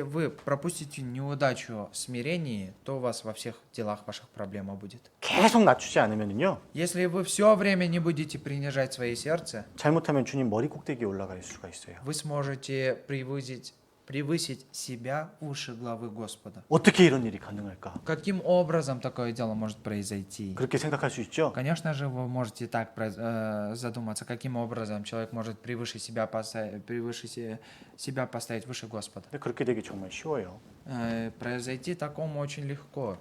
вы пропустите неудачу в смирении, то у вас во всех делах ваших проблема будет. 계속 낮추지 않으면요. Если вы все время не будете принижать свое сердце, 잘못하면 주님 머리 꼭대기에 올라갈 수가 있어요. вы сможете превысить себя выше главы Господа. 어떻게 이런 일이 가능할까? Каким образом такое дело может произойти? 그렇게 생각할 수 있죠. Конечно же, вы можете так задуматься, каким образом человек может превыше себя поставить выше Господа. 근데 그렇게 되기 정말 쉬워요. Произойти такому очень легко.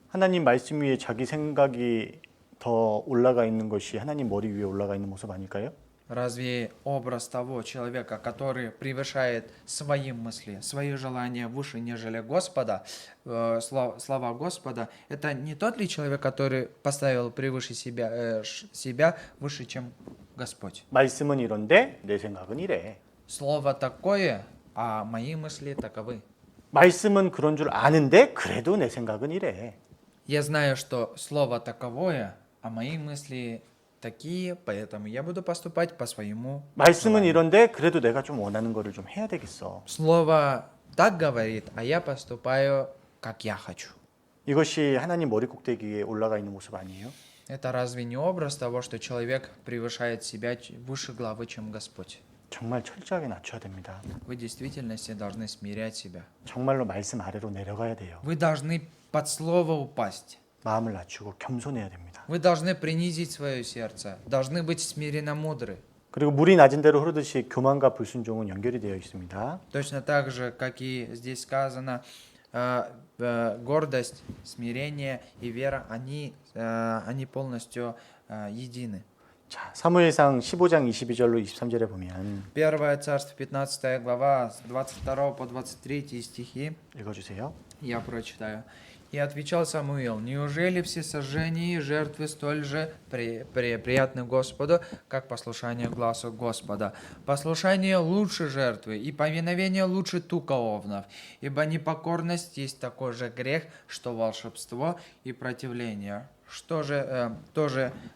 하나님 말씀 위에 자기 생각이 더 올라가 있는 것이 하나님 머리 위에 올라가 있는 모습 아닐까요? Разве образ того человека, который превышает свои мысли, свои желания выше, нежели Господа, слова Господа, это не тот ли человек, который поставил превыше себя выше, чем Господь? 말씀은 이런데 내 생각은 이래. Слово такое, а мои мысли таковы. 말씀은 그런 줄 아는데 그래도 내 생각은 이래. Я знаю, что слово таковое, а мои мысли такие, поэтому я буду поступать по своему. 말씀은 이런데 그래도 내가 좀 원하는 거를 좀 해야 되겠어. Слово так говорит, а я поступаю, как я хочу. 이것이 하나님 머리 꼭대기에 올라가 있는 모습 아니에요? Это разве не образ того, что человек превышает себя выше главы, чем Господь? 정말 철저하게 낮춰야 됩니다. Вы в действительности должны смирять себя. 정말로 말씀 아래로 내려가야 돼요. Вы должны под слово упасть. 마음을 낮추고 겸손해야 됩니다. Вы должны принизить свое сердце, должны быть смиренно мудры. 그리고 물이 낮은 대로 흐르듯이 교만과 불순종은 연결이 되어 있습니다. Точно так же, как и здесь сказано, гордость, смирение и вера, они полностью едины. 자, 사무엘상 15장 22절로 23절에 보면 Первое царство, 15 глава, с 22 по 23 стихи. 읽어주세요. Я прочитаю. И отвечал Самуил: неужели все сожжения и жертвы столь же приятны Господу, как послушание глазу Господа? Послушание лучше жертвы, и повиновение лучше тука овнов, ибо непокорность есть такой же грех, что волшебство и противление. Что же,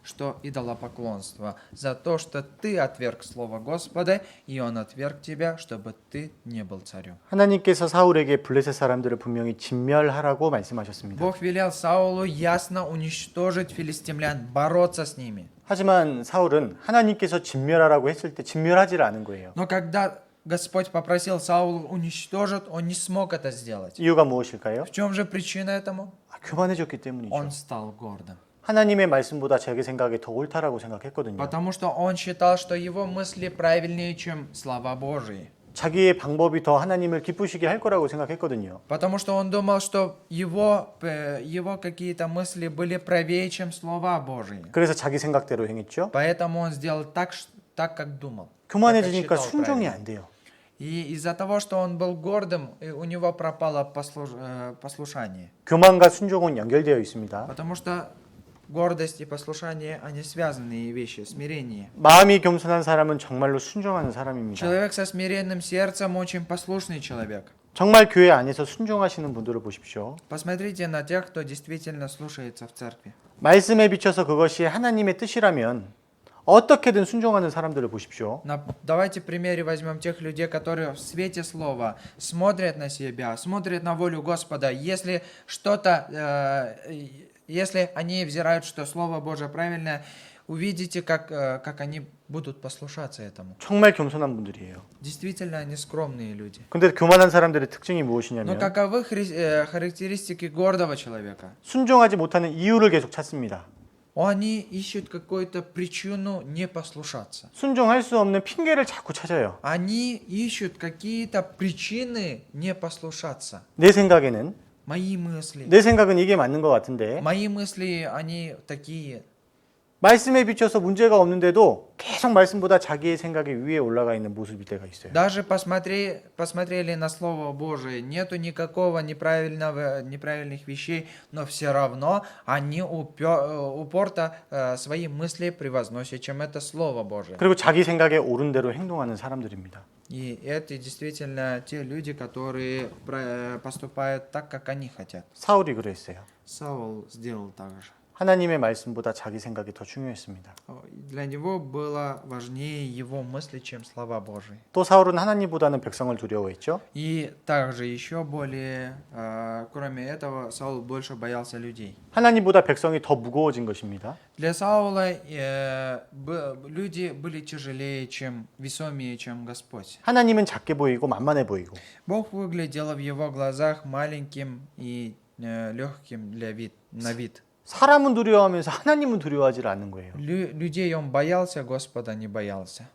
что идолопоклонство, за то, что ты отверг слово Господа, и он отверг тебя, чтобы ты не был царем. 하나님께서 사울에게 블레셋 사람들을 분명히 진멸하라고 말씀하셨습니다. Бог велел Саулу ясно уничтожить филистимлян, бороться с ними. 하지만 사울은 하나님께서 진멸하라고 했을 때 진멸하지를 않은 거예요. Но когда Господь попросил Саулу уничтожить, он не смог это сделать. 이유가 무엇일까요? В чем же причина этому? 교만해졌기 때문이죠. Он стал гордым. 하나님의 말씀보다 자기 생각이 더 옳다라고 생각했거든요. Потому что он считал, что его мысли правильнее, чем слова Божьи. 자기의 방법이 더 하나님을 기쁘시게 할 거라고 생각했거든요. Потому что он думал, что его какие-то мысли были правее, чем слова Божьи. 그래서 자기 생각대로 행했죠. Поэтому он сделал так, как думал. 교만해지니까 так, как считал 순종이 правильно. 안 돼요. И из-за того, что он был гордым, у него пропало послушание. 교만과 순종은 연결되어 있습니다. Потому что гордость и послушание, они связанные вещи, смирение. 마음이 겸손한 사람은 정말로 순종하는 사람입니다. Человек со смиренным сердцем очень послушный человек. 정말 교회 안에서 순종하시는 분들을 보십시오. Посмотрите на тех, кто действительно слушается в церкви. 말씀에 비춰서 그것이 하나님의 뜻이라면 어떻게든 순종하는 사람들을 보십시오. Давайте в примере возьмем тех людей, которые в свете слова смотрят на себя, смотрят на волю Господа. Если если они взирают, что Слово Божие правильное, увидите, как они будут послушаться этому. 정말 겸손한 분들이에요. Действительно, они скромные люди. 근데 교만한 사람들의 특징이 Но 무엇이냐면 каковы характеристики гордого человека? 순종하지 못하는 이유를 계속 찾습니다. Они ищут какую-то причину не послушаться. 순종할 수 없는 핑계를 자꾸 찾아요. Они ищут какие-то причины не послушаться. 내 생각에는 Мои мысли. 내 생각은 이게 맞는 것 같은데 Мои мысли, они такие. 말씀에 비춰서 문제가 없는데도 계속 말씀보다 자기의 생각이 위에 올라가 있는 모습일 때가 있어요. Даже посмотрели на Слово Божие, нету никакого неправильных вещей, но все равно они упорно свои мысли превозносят, чем это Слово Божие. 그리고 자기 생각에 옳은 대로 행동하는 사람들입니다. И это действительно те люди, которые поступают так, как они хотят. 사울이 그랬어요. Саул сделал так же. 하나님의 말씀보다 자기 생각이 더 중요했습니다. Для него было важнее его мысли, чем слова Божьи. 또 사울은 하나님보다는 백성을 두려워했죠. И также еще более, кроме этого, Саул больше боялся людей. 하나님보다 백성이 더 무거워진 것입니다. Для Саула люди были тяжелее, весомее, чем Господь. 하나님은 작게 보이고 만만해 보이고 Бог выглядел в его глазах маленьким и легким на вид. 사람은 두려워하면서 하나님은 두려워하지 않는 거예요. Людей он боялся, Господа не боялся.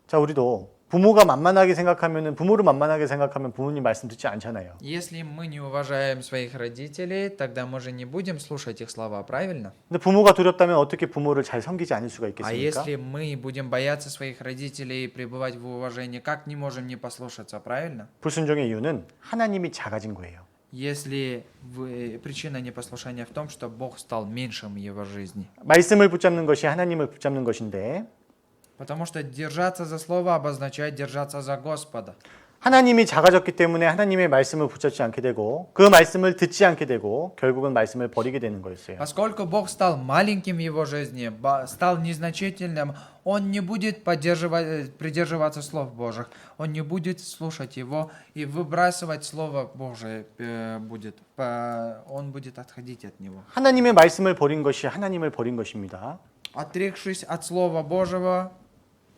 자, 우리도 부모가 만만하게 생각하면 부모를 만만하게 생각하면 부모님 말씀 듣지 않잖아요. Если мы не уважаем своих родителей, тогда мы же не будем слушать их слова, правильно? 근데 부모가 두렵다면 어떻게 부모를 잘 섬기지 않을 수가 А 있겠습니까? если мы будем бояться своих родителей и пребывать в уважении, как не можем не послушаться, правильно? 불순종의 이유는 하나님이 작아진 거예요. Если причина непослушания в том, что Бог стал меньшим в его жизни. 말씀을 붙잡는 것이 하나님을 붙잡는 것인데 Потому что держаться за слово обозначает держаться за Господа. 하나님이 작아졌기 때문에 하나님의 말씀을 붙잡지 않게 되고 그 말씀을 듣지 않게 되고 결국은 말씀을 버리게 되는 거였어요. Поскольку Бог стал маленьким в его жизни, стал незначительным, он не будет придерживаться слов Божьих, он не будет слушать его и выбрасывать Слово Божие будет. Он будет отходить от него. 하나님의 말씀을 버린 것이 하나님을 버린 것입니다. Отрекшись от Слова Божьего,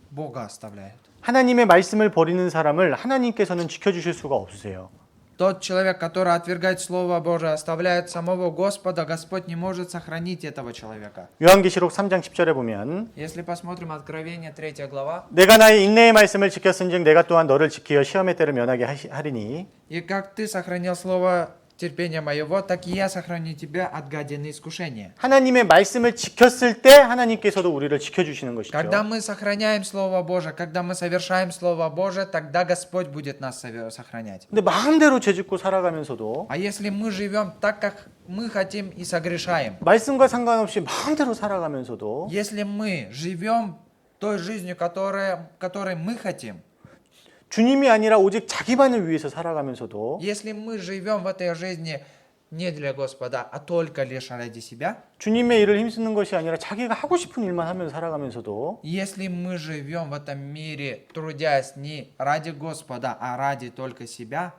Бога оставляют. 하나님의 말씀을 버리는 사람을 하나님께서는 지켜주실 수가 없으세요. Тот человек, который отвергает Слово Божие, оставляет самого Господа, Господь не может сохранить этого человека. 요한계시록 3장 10절에 보면 Если посмотрим Откровение 3 глава, 내가 나의 인내의 말씀을 지켰은즉 내가 또한 너를 지키어 시험의 때를 면하게 하리니 и как ты сохранил Слово терпения моего, так и я сохраню тебя от гадины искушения. 하나님의 말씀을 지켰을 때 하나님께서도 우리를 지켜주시는 것이죠. Когда мы сохраняем Слово Божие, когда мы совершаем Слово Божие, тогда Господь будет нас сохранять. 근데 마음대로 죄짓고 살아가면서도 А если мы живем так, как мы хотим и согрешаем, 말씀과 상관없이 마음대로 살아가면서도 если мы живем той жизнью, которой мы хотим, 주님이 아니라 오직 자기만을 위해서 살아가면서도 если мы живем в этой жизни не для Господа, а только лишь ради себя, 주님의 일을 힘쓰는 것이 아니라 자기가 하고 싶은 일만 하면서 살아가면서도 если мы живем в этом мире, трудясь не ради Господа, а ради только себя,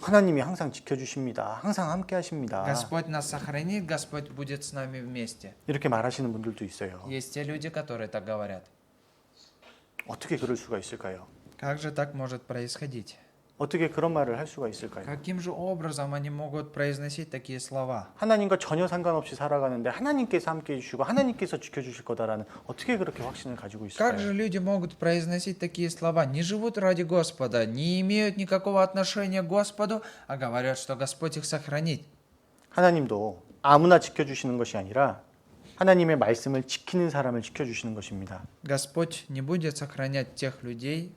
하나님이 항상 지켜주십니다. 항상 함께 하십니다. Господь нас сохранит, Господь будет с нами вместе. 이렇게 말하시는 분들도 있어요. Есть те люди, которые так говорят. 어떻게 그럴 수가 있을까요? Как же так может происходить? 어떻게 그런 말을 할 수가 있을까요? Каким же образом они могут произносить такие слова? 하나님과 전혀 상관없이 살아가는데 하나님께서 함께 해주시고 하나님께서 지켜주실 거다라는 어떻게 그렇게 확신을 가지고 Как же 있을까요? люди могут произносить такие слова? Не живут ради Господа, не имеют никакого отношения к Господу, а говорят, что Господь их сохранит. 하나님도 아무나 지켜주시는 것이 아니라 하나님의 말씀을 지키는 사람을 지켜주시는 것입니다. Господь не будет сохранять тех людей,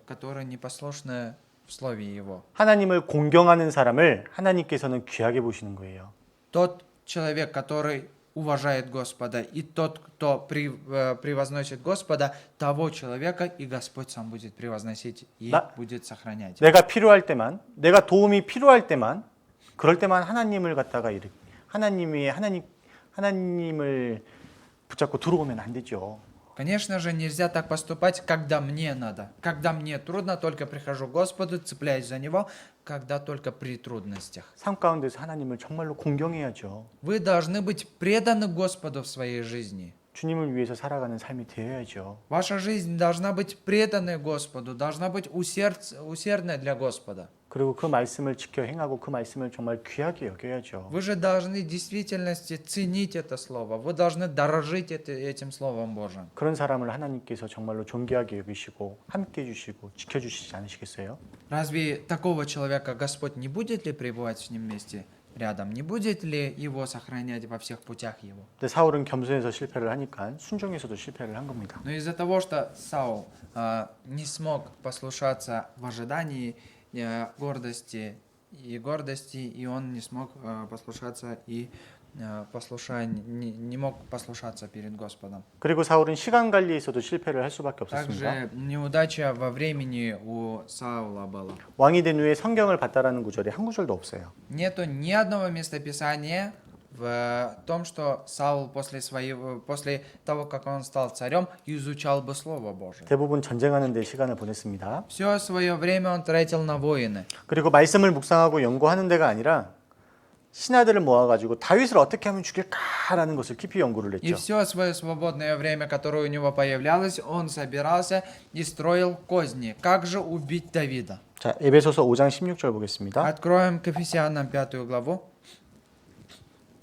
которые непослушны в Слове Его. 하나님을 공경하는 사람을 하나님께서는 귀하게 보시는 거예요. Тот человек, который уважает Господа, и тот, кто превозносит Господа, того человека и Господь сам будет превозносить и будет сохранять. 내가 필요할 때만, 내가 도움이 필요할 때만, 그럴 때만 하나님을 갖다가 하나님을 붙잡고 들어오면 안 되죠. Конечно же, нельзя так поступать, когда мне надо. Когда мне трудно, только прихожу к Господу, цепляюсь за Него, когда только при трудностях. 삶 가운데서 하나님을 정말로 공경해야죠. Вы должны быть преданы Господу в своей жизни. 주님을 위해서 살아가는 삶이 되어야죠. Ваша жизнь должна быть преданной Господу, должна быть усердной для Господа. 그리고 그 말씀을 지켜 행하고 그 말씀을 정말 귀하게 여겨야죠. Вы же должны в действительности ценить это Слово, вы должны дорожить этим Словом Божьим. 그런 사람을 하나님께서 정말로 존귀하게 여기시고 함께 해주시고 지켜주시지 않으시겠어요? Разве такого человека Господь не будет ли пребывать с ним вместе рядом? Не будет ли его сохранять во всех путях его? 근데 사울은 겸손해서 실패를 하니까 순종에서도 실패를 한 겁니다. Но из-за того, что Саул не смог послушаться в ожидании гордости, и он не смог послушаться и не мог послушаться перед Господом. 그리고 사울은 시간 관리에서도 실패를 할 수밖에 없었습니다. Также неудача во времени у Саула была. 왕이 된 후에 성경을 봤다라는 구절이 한 구절도 없어요. Нету ни одного местописания в том, что Саул после того, как он стал царем, изучал бы Слово Божие. 대부분 전쟁하는 데 시간을 보냈습니다. Все свое время он тратил на войны. 그리고 말씀을 묵상하고 연구하는 데가 아니라 신하들을 모아가지고 다윗을 어떻게 하면 죽일까라는 것을 깊이 연구를 И 했죠. все свое свободное время, которое у него появлялось, он собирался и строил козни. Как же убить Давида? 자, 에베소서 5장 16절 보겠습니다. Откроем к Ефесянам 5 главу.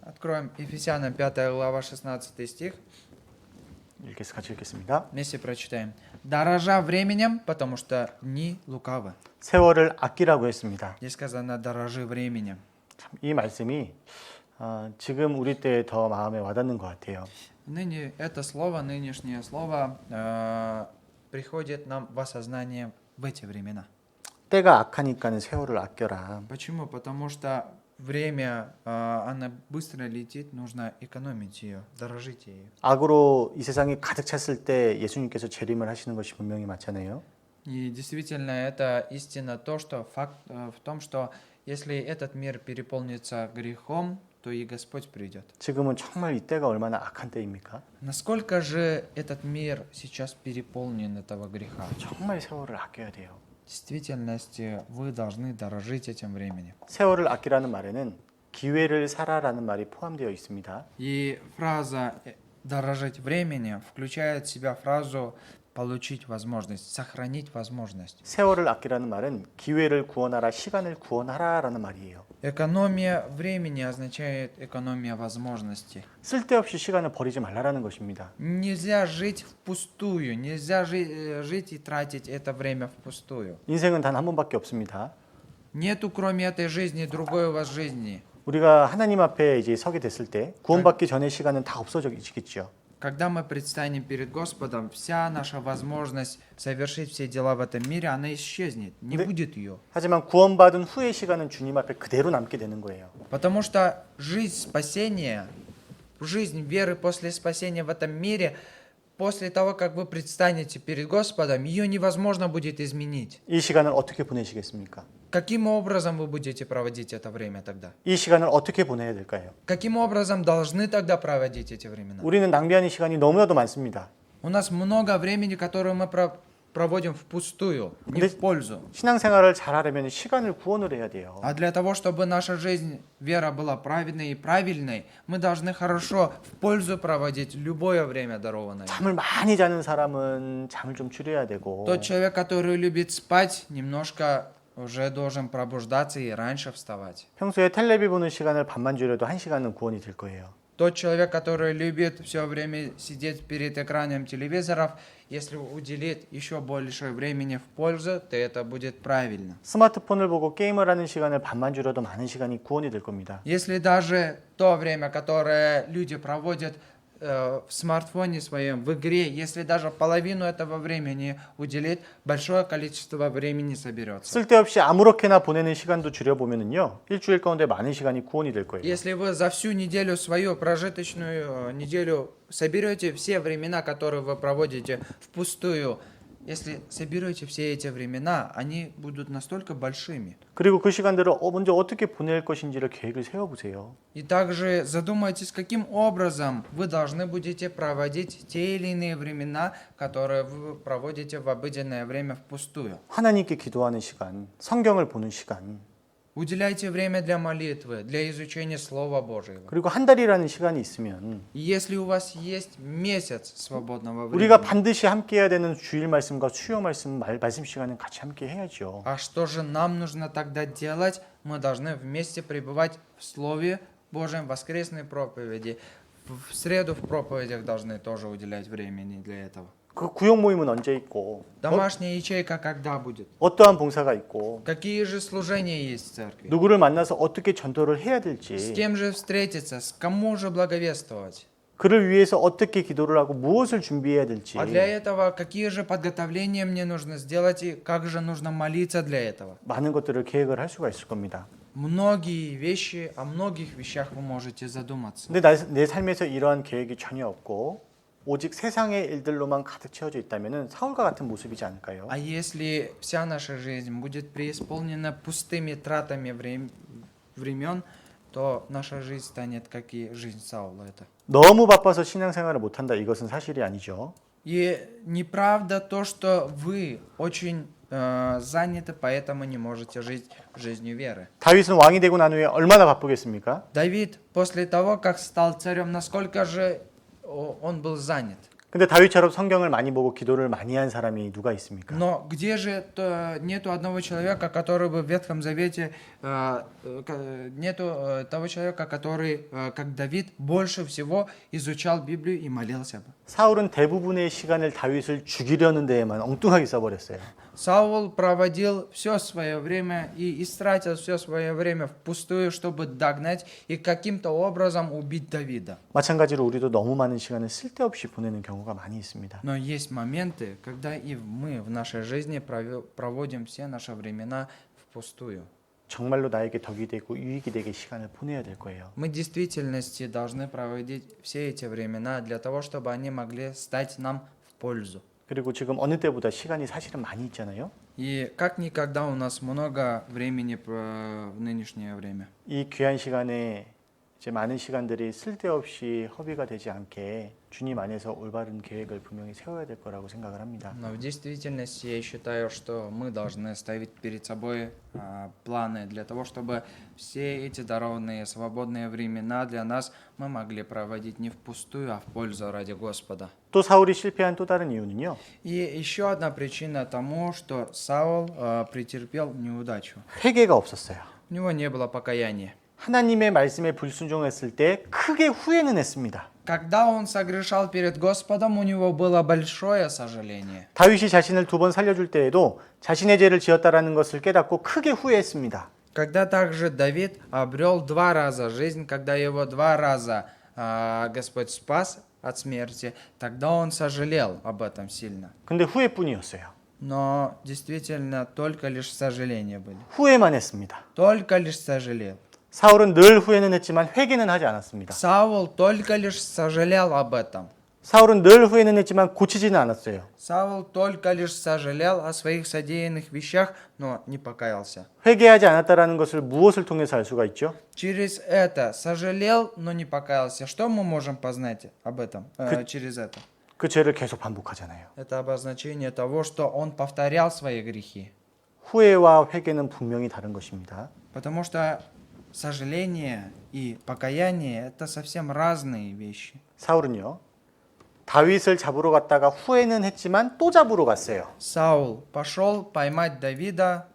Откроем Ефесянам 5 глава, 16 стих. 같이 읽겠습니다. Вместе прочитаем. «Дорожа временем, потому что дни лукавы». 세월을 아끼라고 했습니다. Здесь сказано «дорожи временем». 참, 이 말씀이 지금 우리 때에 더 마음에 와닿는 것 같아요. Ныне это слово, нынешнее слово приходит нам в осознание в эти времена. 때가 악하니까는 세월을 아껴라. Почему? Потому что время, оно быстро летит, нужно экономить ее, дорожить ею. 악으로 이 세상이 가득 찼을 때 예수님께서 재림을 하시는 것이 분명히 맞잖아요. И действительно, это истина то, что факт в том, что если этот мир переполнится грехом, то и Господь придет. 지금은 정말 이 때가 얼마나 악한 때입니까? Насколько же этот мир сейчас переполнен этого греха? 정말 세월을 아껴야 돼요. В действительности вы должны дорожить этим временем. 세월을 아끼라는 말에는 기회를 살아라는 말이 포함되어 있습니다. И фраза «дорожить временем» включает в себя фразу «получить возможность», «сохранить возможность». 세월을 아끼라는 말은 기회를 구원하라, 시간을 구원하라라는 말이에요. Экономия времени означает экономия возможностей. 쓸데없이 시간을 버리지 말라라는 것입니다. Нельзя жить впустую, нельзя жить и тратить это время впустую. 인생은 단 한 번밖에 없습니다. Нету кроме этой жизни другой у вас жизни. 우리가 하나님 앞에 이제 서게 됐을 때 구원받기 전의 시간은 다 없어지겠죠. Когда мы предстанем перед Господом, вся наша возможность совершить все дела в этом мире, она исчезнет, не будет ее. 하지만 구원받은 후의 시간은 주님 앞에 그대로 남게 되는 거예요. Потому что жизнь спасения, жизнь веры после спасения в этом мире, после того, как вы предстанете перед Господом, ее невозможно будет изменить. 이 시간을 어떻게 보내시겠습니까? Каким образом вы будете проводить это время тогда? 이 시간을 어떻게 보내야 될까요? Каким образом должны тогда проводить эти времена? 우리는 낭비하는 시간이 너무나도 많습니다. У нас много времени, которое мы проводим впустую, не в пользу. 신앙생활을 잘하려면 시간을 구원을 해야 돼요. А для того, чтобы наша жизнь, вера была праведной и правильной, мы должны хорошо в пользу проводить любое время дарованное. 잠을 많이 자는 사람은 잠을 좀 줄여야 되고 Тот человек, который любит спать, немножко уже должен пробуждаться и раньше вставать. 평소에 텔레비 보는 시간을 반만 줄여도 1시간은 구원이 될 거예요. Тот человек, который любит все время сидеть перед экраном телевизоров, если уделит еще больше времени в пользу, то это будет правильно. 스마트폰을 보고 게임을 하는 시간을 반만 줄여도 많은 시간이 구원이 될 겁니다. Если даже то время, которое люди проводят в смартфоне своем, в игре, если даже половину этого времени уделить, большое количество времени соберется. 쓸데없이 아무렇게나 보내는 시간도 줄여보면은요, 일주일 가운데 많은 시간이 구원이 될 거예요. Если вы за всю неделю свою прожиточную неделю соберете все времена, которые вы проводите впустую, если соберете все эти времена, они будут настолько большими. 그리고 그 시간들을 먼저 어떻게 보낼 것인지를 계획을 세워보세요. И также задумайтесь, каким образом вы должны будете проводить те или иные времена, которые вы проводите в обыденное время впустую. 하나님께 기도하는 시간, 성경을 보는 시간, Уделяйте время для молитвы, для изучения Слова Божьего. 그리고 한 달이라는 시간이 있으면 И если у вас есть месяц свободного 우리가 времени, 반드시 함께 해야 되는 주일 말씀과 수요 말씀 시간은 같이 함께 해야죠. а что же нам нужно тогда делать? Мы должны вместе пребывать в Слове Божьем, в воскресной проповеди. В среду в проповедях должны тоже уделять времени для этого. 그 구역 모임은 언제 있고, Домашняя ячейка когда будет? 어떠한 봉사가 있고, Какие же служения есть в церкви? 누구를 만나서 어떻게 전도를 해야 С 될지, кем же встретиться? С кому же благовествовать? 그를 위해서 어떻게 기도를 하고 무엇을 준비해야 될지, А для этого какие же подготовления мне нужно сделать и как же нужно молиться для этого? 많은 것들을 계획을 할 수가 있을 겁니다. Многие вещи, о многих вещах вы можете задуматься. 근데 내 삶에서 이러한 계획이 전혀 없고 오직 세상의 일들로만 가득 채워져 있다면은 사울과 같은 모습이지 않을까요? А если вся наша жизнь будет преисполнена пустыми тратами времен, то наша жизнь станет как и жизнь Саула. Это. 너무 바빠서 신앙생활을 못한다, 이것은 사실이 아니죠. И неправда то, что вы очень заняты, поэтому не можете жить жизнью веры. 다윗은 왕이 되고 난 후에 얼마나 바쁘겠습니까? Давид после того, как стал царем, насколько же он был занят. 근데 다윗처럼 성경을 많이 보고 기도를 많이 한 사람이 누가 있습니까? Но где же нету одного человека, который бы в Ветхом Завете, нету того человека, который, как Давид, больше всего изучал Библию и молился бы. 사울은 대부분의 시간을 다윗을 죽이려는 데에만 엉뚱하게 써버렸어요. Саул проводил все свое время и истратил все свое время впустую, чтобы догнать и каким-то образом убить Давида. 마찬가지로 우리도 너무 많은 시간을 쓸데없이 보내는 경우가 많이 있습니다. Но есть моменты, когда и мы в нашей жизни проводим все наши времена впустую. 정말로 나에게 덕이 되고 유익이 되게 시간을 보내야 될 거예요. Мы в действительности должны проводить все эти времена для того, чтобы они могли стать нам в пользу. 그리고 지금 어느 때보다 시간이 사실은 많이 있잖아요. И как никогда у нас много времени в нынешнее время. 이 귀한 시간에 이제 많은 시간들이 쓸데없이 허비가 되지 않게 주님 안에서 올바른 계획을 분명히 세워야 될 거라고 생각을 합니다. Но в действительности я считаю, что мы должны ставить перед собой планы для того, чтобы все эти дарованные свободные времена для нас мы могли проводить не впустую, а в пользу ради Господа. 또 사울이 실패한 또 다른 이유는요. И еще одна причина тому, что Саул претерпел неудачу. 회개가 없었어요. У него не было покаяния. 하나님의 말씀에 불순종했을 때 크게 후회는 했습니다. Когда он согрешал перед Господом, у него было большое сожаление. 다윗이 자신을 2번 살려줄 때에도 자신의 죄를 지었다라는 것을 깨닫고 크게 후회했습니다. Когда также Давид обрел 2 раза жизнь, когда его 2 раза Господь спас от смерти, тогда он сожалел об этом сильно. 근데 후회뿐이었어요. Но действительно только лишь сожаления были. 후회만 했습니다. Только лишь сожалел. 사울은 늘 후회는 했지만 회개는 하지 않았습니다. Саул только лишь сожалел об этом. 사울은 늘 후회는 했지만 고치지는 않았어요. Саул только лишь сожалел о своих содеянных вещах, но не покаялся. 회개하지 않았다라는 것을 무엇을 통해서 알 수가 있죠? Через это сожалел, но не покаялся. Что мы можем познать об этом через это? 그 죄를 계속 반복하잖아요. Это обозначение того, что он повторял свои грехи. 후회와 회개는 분명히 다른 것입니다. Потому что сожаление и покаяние – это совсем разные вещи. 사울은요. 다윗을 잡으러 갔다가 후회는 했지만 또 잡으러 갔어요. Саул пошел поймать Давида,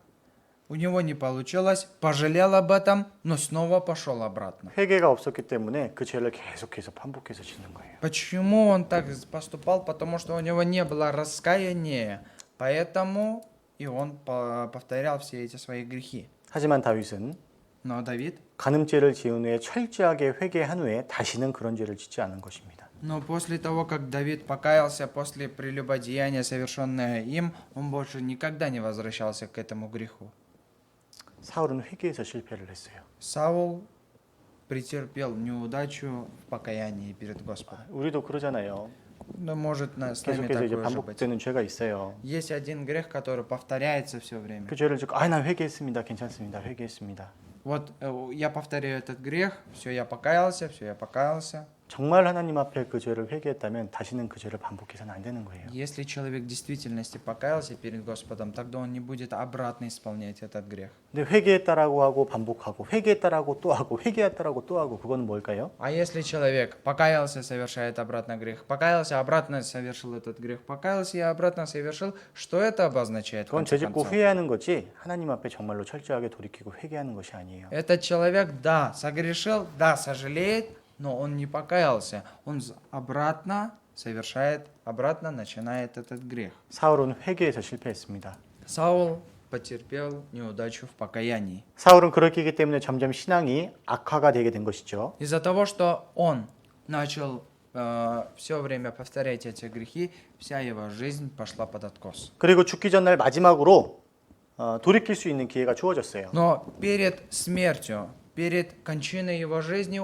у него не получилось, пожалел об этом, но снова пошел обратно. 회개가 없었기 때문에 그 죄를 계속해서 반복해서 짓는 거예요. Почему он так поступал? Потому что у него не было раскаяния, поэтому и он повторял все эти свои грехи. 하지만 다윗은 Но Давид, 간음죄를 지은 후에 철저하게 회개한 후에 다시는 그런 죄를 짓지 않은 것입니다. но после того, как Давид покаялся после прелюбодеяния, совершенное им, он больше никогда не возвращался к этому греху. 사울은 회개에서 실패를 했어요. Саул претерпел неудачу в покаянии перед Господом. 우리도 그러잖아요. Но может с нами 계속해서 이제 такое же быть. 반복되는 죄가 있어요. Есть один грех, который повторяется все время. 그 죄를 짓고 난 회개했습니다. 괜찮습니다. 회개했습니다. Вот я повторяю этот грех, все, я покаялся, все, я покаялся. 정말 하나님 앞에 그 죄를 회개했다면 다시는 그 죄를 반복해서는 안 되는 거예요. Если человек в действительности покаялся перед Господом, тогда он не будет обратно исполнять этот грех. 근데 회개했다라고 하고 반복하고 회개했다라고 또 하고 회개했다라고 또 하고 그건 뭘까요? А если человек покаялся, совершает обратно грех, покаялся, обратно совершил этот грех, покаялся и обратно совершил, что это обозначает? в 그건 конце 죄 짓고 концов? 후회하는 거지 하나님 앞에 정말로 철저하게 돌이키고 회개하는 것이 아니에요. Этот человек, да, согрешил, да, сожалеет, но он не покаялся. Он обратно совершает, обратно начинает этот грех. 사울은 회개에서 실패했습니다. Саул потерпел неудачу в покаянии. 사울은 그렇기 때문에 점점 신앙이 악화가 되게 된 것이죠. Из-за того, что он начал все время повторять эти грехи, вся его жизнь пошла под откос. 그리고 죽기 전날 마지막으로 돌이킬 수 있는 기회가 주어졌어요. Но перед смертью, перед кончиной его жизни,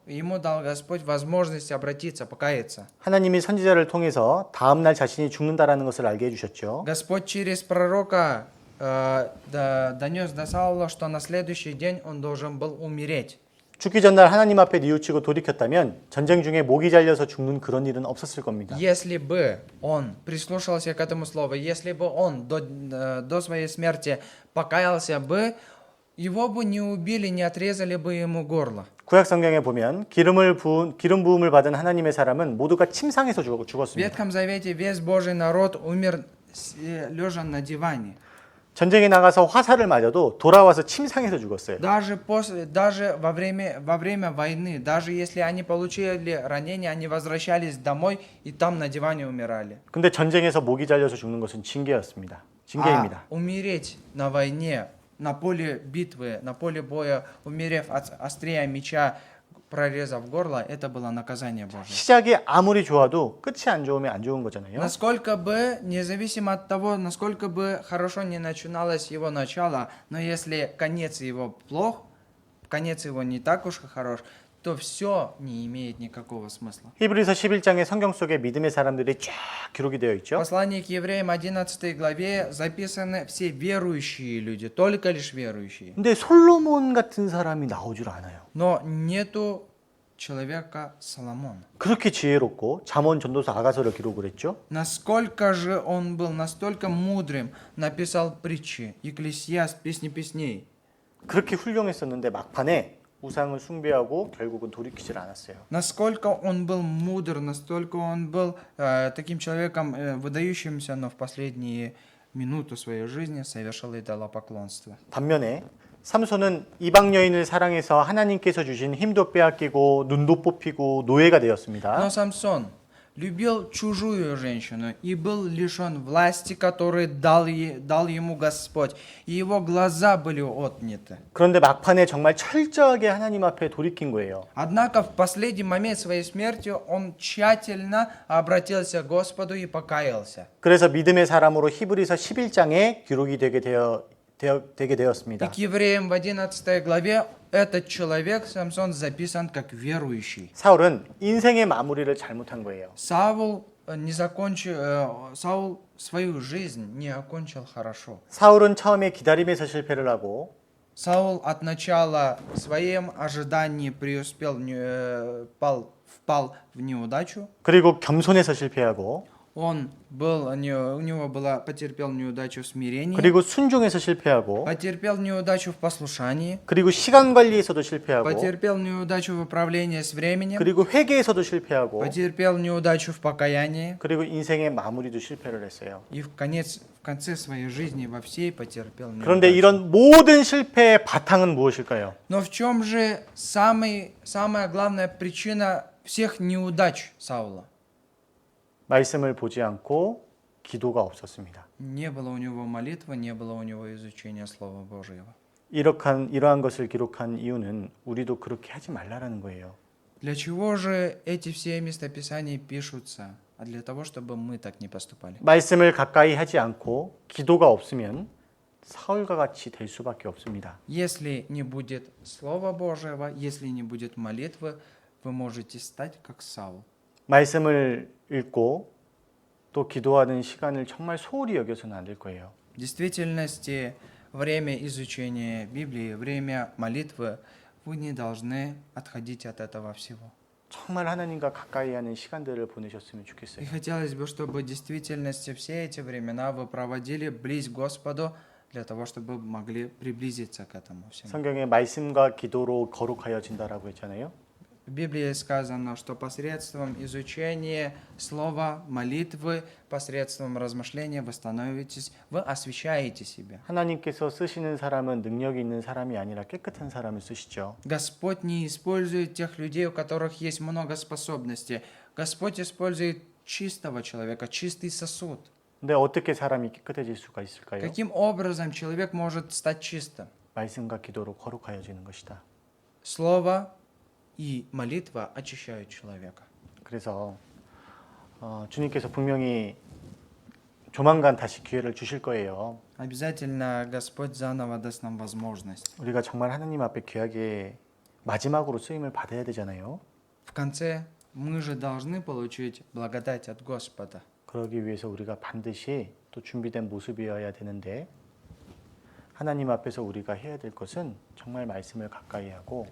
ему дал Господь возможность обратиться, покаяться. 하나님이 선지자를 통해서 다음 날 자신이 죽는다라는 것을 알게 해주셨죠. Господь через пророка донес до Саула, что на следующий день он должен был умереть. 죽기 전날 하나님 앞에 뉘우치고 돌이켰다면 전쟁 중에 목이 잘려서 죽는 그런 일은 없었을 겁니다. Если бы он прислушался к этому слову, если бы он до своей смерти покаялся бы, его бы не убили, не отрезали бы ему горло. 구약 성경에 보면 기름 부음을 받은 하나님의 사람은 모두가 침상에서 В 죽었습니다. Ветхом Завете весь Божий народ умер лежа на диване. 전쟁에 나가서 화살을 맞아도 돌아와서 침상에서 죽었어요. Даже во время войны, даже если они получили ранения, они возвращались домой и там на диване умирали. 근데 전쟁에서 목이 잘려서 죽는 것은 징계였습니다. 징계입니다. Умереть на войне, на поле битвы, на поле боя, умерев от острия меча, прорезав горло, это было наказание Божие. 시작이 아무리 좋아도 끝이 안 좋으면 안 좋은 거잖아요. Насколько бы, независимо от того, насколько бы хорошо не начиналось его начало, но если конец его плох, конец его не так уж и хорош, то все не имеет никакого смысла. 히브리서 11장의 성경 속에 믿음의 사람들이 쫙 기록이 되어 В 있죠. послании к евреям 11 главе записаны все верующие люди, только лишь верующие. 근데 솔로몬 같은 사람이 나오질 않아요. Но нету человека Соломона. 그렇게 지혜롭고 잠언 전도서 아가서를 기록을 했죠. Насколько же он был настолько мудрым, написал притчи, Екклесиаст, песни песней. 그렇게 훌륭했었는데 막판에 우상을 숭배하고 결국은 돌이키질 않았어요. Насколько он был мудр, настолько он был таким человеком выдающимся, но в последние минуты своей жизни совершил идолопоклонство. 반면에 삼손은 이방 여인을 사랑해서 하나님께서 주신 힘도 빼앗기고 눈도 뽑히고 노예가 되었습니다. Но Самсон любил чужую женщину и был лишен власти, которую дал ему Господь, и его глаза были отняты. 그런데 막판에 정말 철저하게 하나님 앞에 돌이킨 거예요. Однако в последний момент своей смерти он тщательно обратился к Господу и покаялся. 그래서 믿음의 사람으로 히브리서 11장에 기록이 되게 И 되었습니다. к евреям в 11 главе этот человек, Самсон, записан как верующий. 사울은 인생의 마무리를 잘못한 거예요. Саул свою жизнь не окончил хорошо. 사울은 처음에 기다림에서 실패를 하고 Саул от начала в своем ожидании впал в неудачу. 그리고 겸손에서 실패하고 у него потерпел неудачу в смирении, 그리고 순종에서 실패하고 потерпел неудачу в послушании, 그리고 시간 관리에서도 실패하고 потерпел неудачу в управлении с временем, 그리고 회개에서도 실패하고 потерпел неудачу в покаянии, 그리고 인생의 마무리도 실패를 했어요. и в конце своей жизни во всей потерпел 그런데 неудачу. 이런 모든 실패의 바탕은 무엇일까요? Но в чем же самая главная причина всех неудач Саула? 말씀을 보지 않고 기도가 없었습니다. Не было у него молитвы, не было у него изучения Слова Божьего. 이러한 것을 기록한 이유는 우리도 그렇게 하지 말라라는 거예요. Для чего же эти все местописания пишутся? А для того, чтобы мы так не поступали. 말씀을 가까이 하지 않고 기도가 없으면 사울과 같이 될 수밖에 없습니다. Если не будет Слова Божьего, если не будет молитвы, вы можете стать как Саул. 말씀을 읽고 또 기도하는 시간을 정말 소홀히 여겨서는 안 될 거예요. В действительности, время изучения Библии, время молитвы, вы не должны отходить от этого всего. 정말 하나님과 가까이 하는 시간들을 보내셨으면 И 좋겠어요. хотелось бы, чтобы в действительности все эти времена вы проводили близ Господу, для того, чтобы могли приблизиться к этому всему. 성경에 말씀과 기도로 거룩하여진다라고 했잖아요. В Библии сказано, что посредством изучения слова, молитвы, посредством размышления вы становитесь, вы освящаете себя. 하나님께서 쓰시는 사람은 능력이 있는 사람이 아니라 깨끗한 사람을 쓰시죠. Господь не использует тех людей, у которых есть много способностей. Господь использует чистого человека, чистый сосуд. 근데 어떻게 사람이 깨끗해질 수가 있을까요? Каким образом человек может стать чистым? 말씀과 기도로 거룩하여지는 것이다. Слово и молитва очищают человека. 그래서 주님께서 분명히 조만간 다시 기회를 주실 거예요. Обязательно Господь заново даст нам возможность. 우리가 정말 하나님 앞에 귀하게 마지막으로 쓰임을 받아야 되잖아요. В конце мы же должны получить благодать от Господа. 그러기 위해서 우리가 반드시 또 준비된 모습이어야 되는데 하나님 앞에서 우리가 해야 될 것은 정말 말씀을 가까이 하고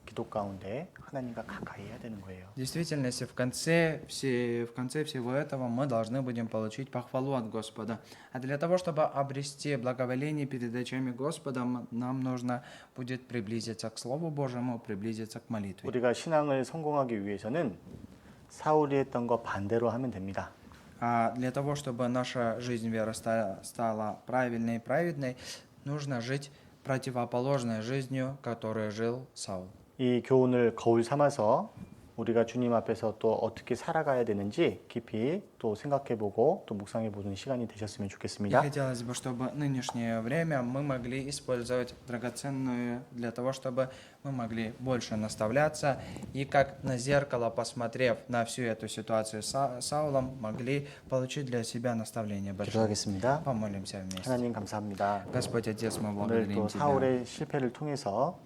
기도 가운데 하나님과 가까이 해야 되는 거예요. В действительности, в конце всего этого мы должны будем получить похвалу от Господа. А для того, чтобы обрести благоволение перед очами Господа, нам нужно будет приблизиться к Слову Божьему, приблизиться к молитве. 우리가 신앙을 성공하기 위해서는 사울이 했던 거 반대로 하면 됩니다. А для того, чтобы наша жизнь веры стала правильной и праведной, нужно жить противоположной жизнью, которой жил Саул. 이 교훈을 거울 삼아서 우리가 주님 앞에서 또 어떻게 살아가야 되는지 깊이 또 생각해보고 또 묵상해보는 시간이 되셨으면 И 좋겠습니다. хотелось бы, чтобы нынешнее время мы могли использовать драгоценную для того, чтобы мы могли больше наставляться и как на зеркало, посмотрев на всю эту ситуацию с Саулом, могли получить для себя наставление большое. 기도하겠습니다. Помолимся вместе. 하나님 감사합니다. Господь Отец, мы 오늘 благодарим 또 Тебя. 사울의 실패를 통해서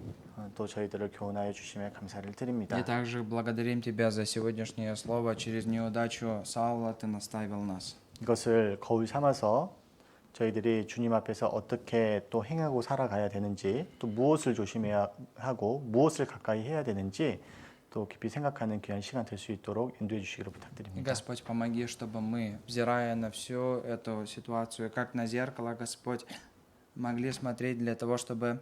또 저희들을 교훈하여 주심에 감사를 드립니다. И также благодарим Тебя за сегодняшнее слово. Через неудачу Саула Ты наставил нас. 이것을 거울 삼아서 저희들이 주님 앞에서 어떻게 또 행하고 살아가야 되는지 또 무엇을 조심해야 하고 무엇을 가까이 해야 되는지 또 깊이 생각하는 귀한 시간 될 수 있도록 인도해 주시기를 И, 부탁드립니다. Господь, помоги, чтобы мы, взирая на всю эту ситуацию, как на зеркало, Господь, могли смотреть для того, чтобы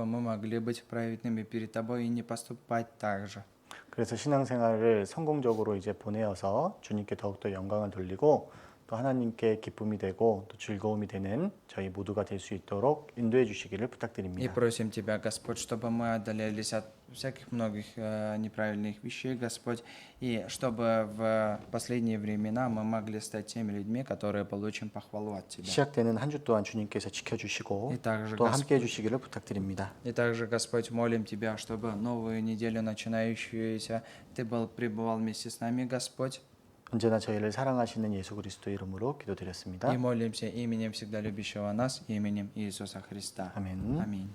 мы могли быть праведными перед Тобой и не поступать так же. 그래서 신앙생활을 성공적으로 이제 보내어서 주님께 더욱더 영광을 돌리고 또 하나님께 기쁨이 되고 또 즐거움이 되는 저희 모두가 될 수 있도록 인도해 주시기를 И 부탁드립니다. просим Тебя, Господь, чтобы мы отдалялись от всяких многих неправильных вещей, Господь, и чтобы в последние времена мы могли стать теми людьми, которые получим похвалу от Тебя. 시작되는 한 주 동안 주님께서 지켜주시고 И также, 또 함께 해주시기를 부탁드립니다. Господь, молим Тебя, чтобы новую неделю, начинающуюся, Ты пребывал вместе с нами, Господь. 언제나 저희를 사랑하시는 예수 그리스도 이름으로 기도드렸습니다. И молимся именем всегда любящего нас, именем Иисуса Христа. 아멘. Аминь.